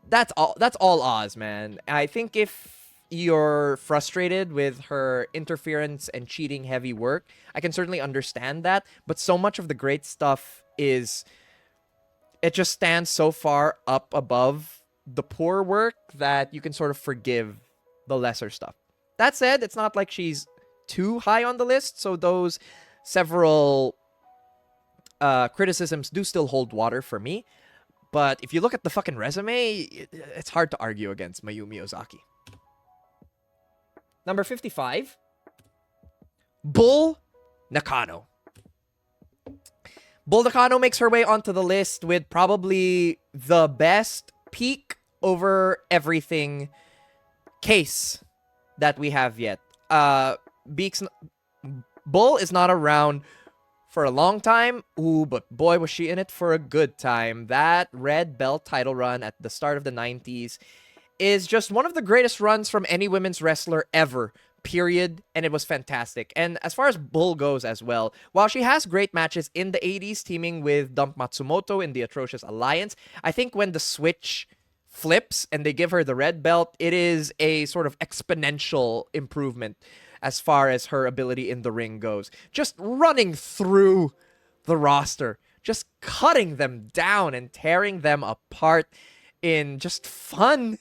Speaker 1: That's all Oz, man. I think if you're frustrated with her interference and cheating heavy work, I can certainly understand that, but so much of the great stuff is it just stands so far up above the poor work that you can sort of forgive the lesser stuff. That said, it's not like she's too high on the list, so those several criticisms do still hold water for me. But if you look at the fucking resume, it's hard to argue against Mayumi Ozaki. Number 55, Bull Nakano. Bull Nakano makes her way onto the list with probably the best peak over everything case that we have yet. Bull is not around for a long time. Ooh, but boy, was she in it for a good time. That red belt title run at the start of the 90s is just one of the greatest runs from any women's wrestler ever, period. And it was fantastic. And as far as Bull goes as well, while she has great matches in the 80s, teaming with Dump Matsumoto in the Atrocious Alliance, I think when the switch flips and they give her the red belt, it is a sort of exponential improvement as far as her ability in the ring goes. Just running through the roster, just cutting them down and tearing them apart in just fun,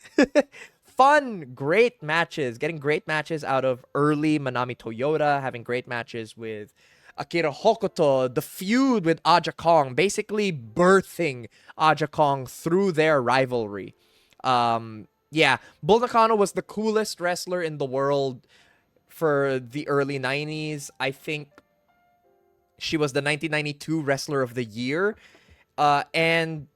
Speaker 1: great matches. Getting great matches out of early Manami Toyota, having great matches with Akira Hokuto, the feud with Aja Kong, basically birthing Aja Kong through their rivalry. Yeah, Bull Nakano was the coolest wrestler in the world for the early 90s. I think she was the 1992 Wrestler of the Year. And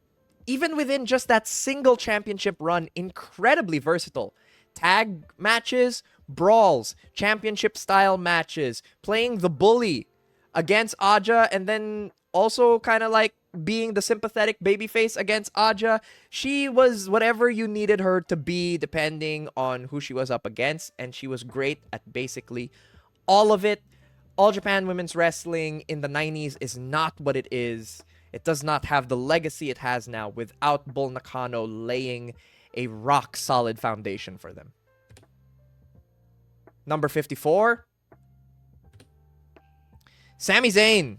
Speaker 1: even within just that single championship run, incredibly versatile. Tag matches, brawls, championship-style matches, playing the bully against Aja, and then also kind of like being the sympathetic babyface against Aja. She was whatever you needed her to be, depending on who she was up against, and she was great at basically all of it. All Japan Women's Wrestling in the 90s is not what it is. It does not have the legacy it has now without Bull Nakano laying a rock-solid foundation for them. Number 54, Sami Zayn.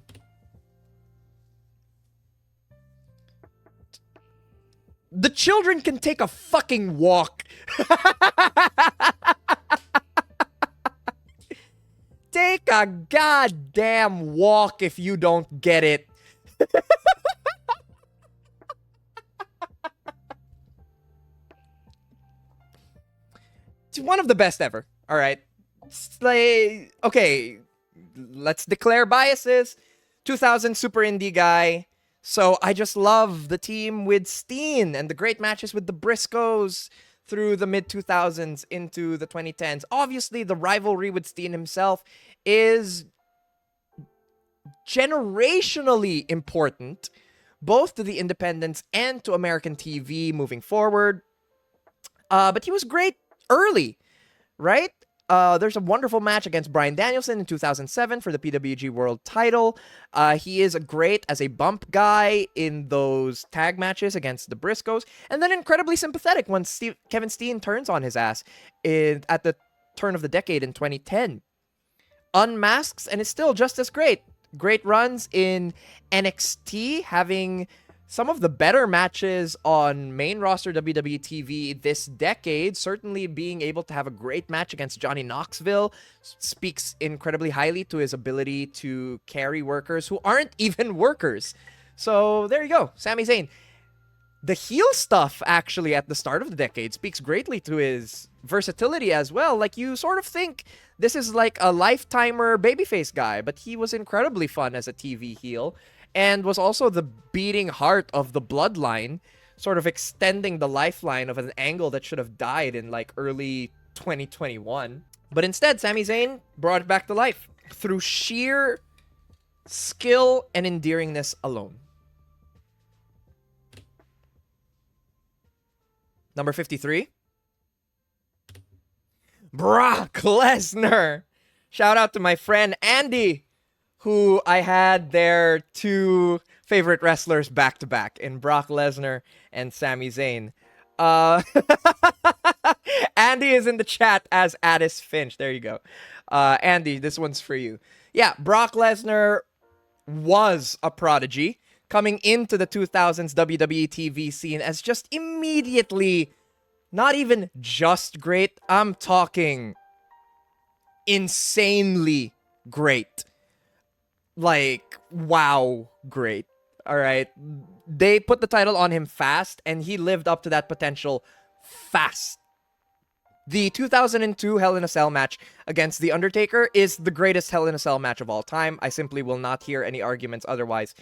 Speaker 1: The children can take a fucking walk. Take a goddamn walk if you don't get it. It's one of the best ever. All right. Like, okay, let's declare biases. 2000 Super Indie guy. So I just love the team with Steen and the great matches with the Briscoes through the mid-2000s into the 2010s. Obviously, the rivalry with Steen himself is generationally important, both to the independents and to American TV moving forward. But he was great early, right? There's a wonderful match against Bryan Danielson in 2007 for the PWG World title. He is great as a bump guy in those tag matches against the Briscoes, and then incredibly sympathetic when Kevin Steen turns on his ass at the turn of the decade in 2010. Unmasks, and is still just as great. Great runs in NXT, having some of the better matches on main roster WWE TV this decade. Certainly being able to have a great match against Johnny Knoxville speaks incredibly highly to his ability to carry workers who aren't even workers. So there you go, Sami Zayn. The heel stuff, actually, at the start of the decade speaks greatly to his versatility as well. Like, you sort of think this is like a lifetimer babyface guy, but he was incredibly fun as a TV heel and was also the beating heart of the bloodline, sort of extending the lifeline of an angle that should have died in like early 2021. But instead, Sami Zayn brought it back to life through sheer skill and endearingness alone. Number 53. Brock Lesnar. Shout out to my friend Andy, who I had their two favorite wrestlers back to back in Brock Lesnar and Sami Zayn. Andy is in the chat as Addis Finch. There you go. Andy, this one's for you. Yeah, Brock Lesnar was a prodigy coming into the 2000s WWE TV scene as just immediately, not even just great, I'm talking insanely great. Like, wow, great. All right. They put the title on him fast, and he lived up to that potential fast. The 2002 Hell in a Cell match against The Undertaker is the greatest Hell in a Cell match of all time. I simply will not hear any arguments otherwise.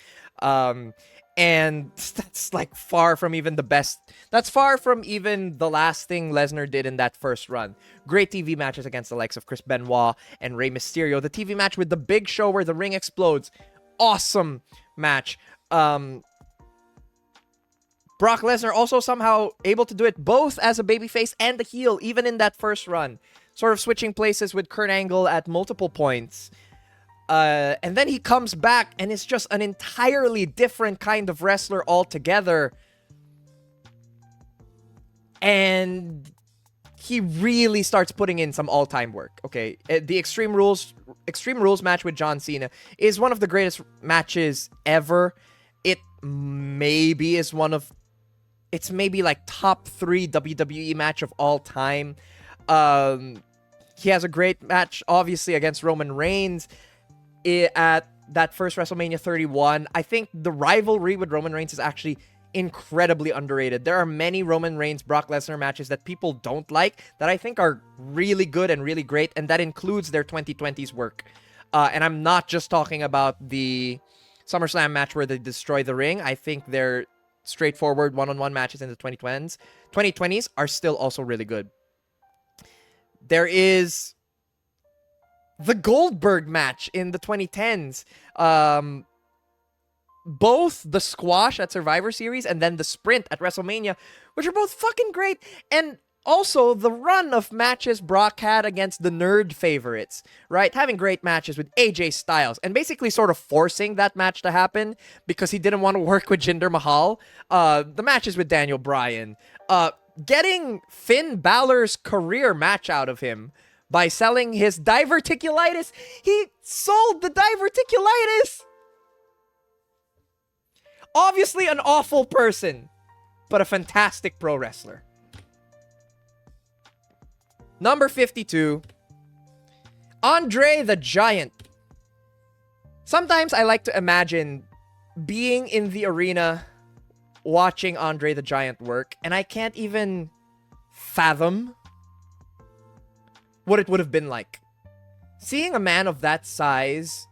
Speaker 1: And that's like far from even the best. That's far from even the last thing Lesnar did in that first run. Great TV matches against the likes of Chris Benoit and Rey Mysterio. The TV match with the Big Show where the ring explodes. Awesome match. Brock Lesnar also somehow able to do it both as a babyface and a heel, even in that first run. Sort of switching places with Kurt Angle at multiple points. And then he comes back and is just an entirely different kind of wrestler altogether. And he really starts putting in some all-time work. Okay, the Extreme Rules match with John Cena is one of the greatest matches ever. It maybe is one of... It's maybe like top 3 WWE match of all time. He has a great match, obviously, against Roman Reigns at that first WrestleMania 31. I think the rivalry with Roman Reigns is actually incredibly underrated. There are many Roman Reigns Brock Lesnar matches that people don't like that I think are really good and really great, and that includes their 2020s work. And I'm not just talking about the SummerSlam match where they destroy the ring. I think they're straightforward one-on-one matches in the 2020s are still also really good. There is the Goldberg match in the 2010s. Both the squash at Survivor Series and then the sprint at WrestleMania, which are both fucking great. And also the run of matches Brock had against the nerd favorites, right? Having great matches with AJ Styles and basically sort of forcing that match to happen because he didn't want to work with Jinder Mahal. The matches with Daniel Bryan. Getting Finn Balor's career match out of him by selling his diverticulitis. He sold the diverticulitis! Obviously an awful person, but a fantastic pro wrestler. Number 52, Andre the Giant. Sometimes I like to imagine being in the arena watching Andre the Giant work, and I can't even fathom what it would have been like. Seeing a man of that size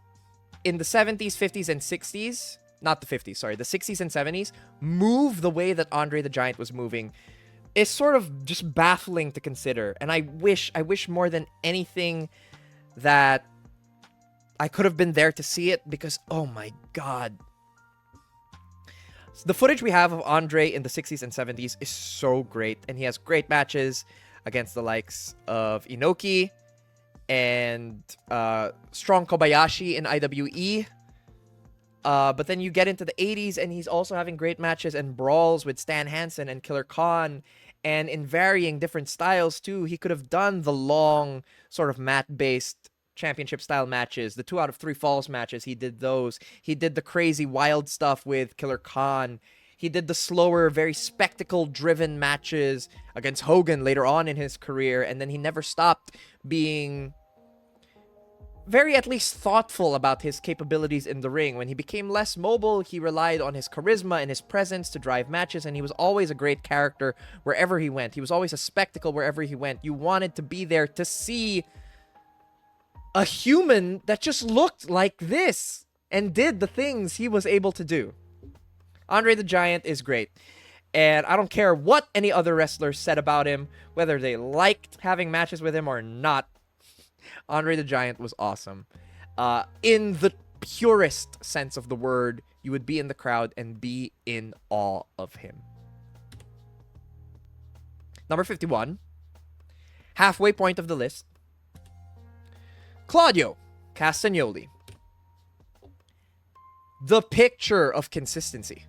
Speaker 1: in the 70s, 50s, and 60s, not the 50s, sorry, the 60s and 70s, move the way that Andre the Giant was moving is sort of just baffling to consider. And I wish more than anything that I could have been there to see it because, oh my god. The footage we have of Andre in the 60s and 70s is so great. And he has great matches against the likes of Inoki and Strong Kobayashi in IWE. But then you get into the 80s and he's also having great matches and brawls with Stan Hansen and Killer Khan, and in varying different styles too. He could have done the long sort of mat-based championship style matches, the 2 out of 3 falls matches. He did those. He did the crazy wild stuff with Killer Khan. He did the slower, very spectacle-driven matches against Hogan later on in his career, and then he never stopped being very at least thoughtful about his capabilities in the ring. When he became less mobile, he relied on his charisma and his presence to drive matches, and he was always a great character wherever he went. He was always a spectacle wherever he went. You wanted to be there to see a human that just looked like this and did the things he was able to do. Andre the Giant is great. And I don't care what any other wrestlers said about him, whether they liked having matches with him or not. Andre the Giant was awesome. In the purest sense of the word, you would be in the crowd and be in awe of him. Number 51, halfway point of the list, Claudio Castagnoli. The picture of consistency.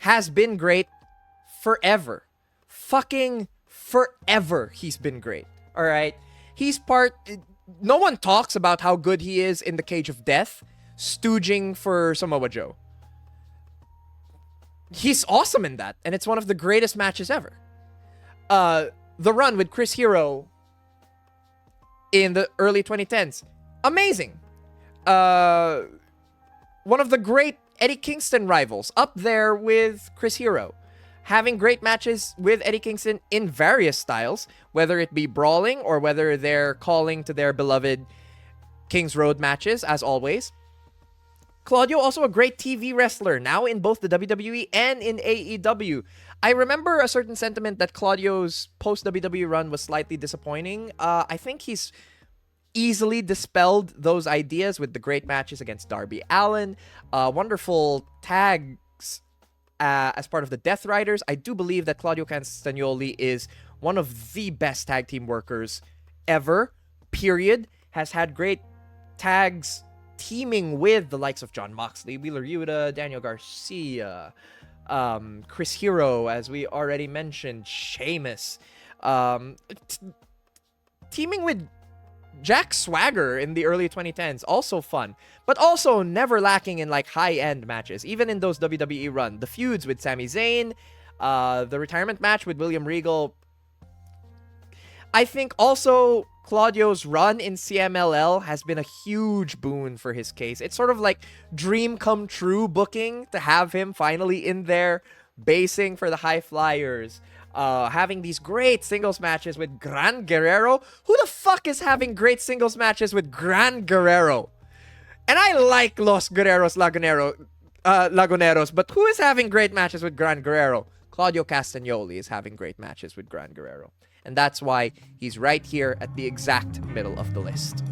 Speaker 1: Has been great forever. Fucking forever he's been great. Alright? He's part... No one talks about how good he is in the Cage of Death, stooging for Samoa Joe. He's awesome in that, and it's one of the greatest matches ever. The run with Chris Hero in the early 2010s. Amazing. One of the great Eddie Kingston rivals, up there with Chris Hero. Having great matches with Eddie Kingston in various styles, whether it be brawling or whether they're calling to their beloved King's Road matches, as always. Claudio, also a great TV wrestler, now in both the WWE and in AEW. I remember a certain sentiment that Claudio's post-WWE run was slightly disappointing. I think he's easily dispelled those ideas with the great matches against Darby Allin, wonderful tags as part of the Death Riders. I do believe that Claudio Castagnoli is one of the best tag team workers ever, period. Has had great tags teaming with the likes of Jon Moxley, Wheeler Yuta, Daniel Garcia, Chris Hero, as we already mentioned, Sheamus, teaming with Jack Swagger in the early 2010s, also fun, but also never lacking in like high-end matches, even in those WWE run. The feuds with Sami Zayn, the retirement match with William Regal. I think also Claudio's run in CMLL has been a huge boon for his case. It's sort of like dream come true booking to have him finally in there, basing for the High Flyers. Having these great singles matches with Gran Guerrero. Who the fuck is having great singles matches with Gran Guerrero? And I like Los Guerreros Laguneros, but who is having great matches with Gran Guerrero? Claudio Castagnoli is having great matches with Gran Guerrero. And that's why he's right here at the exact middle of the list.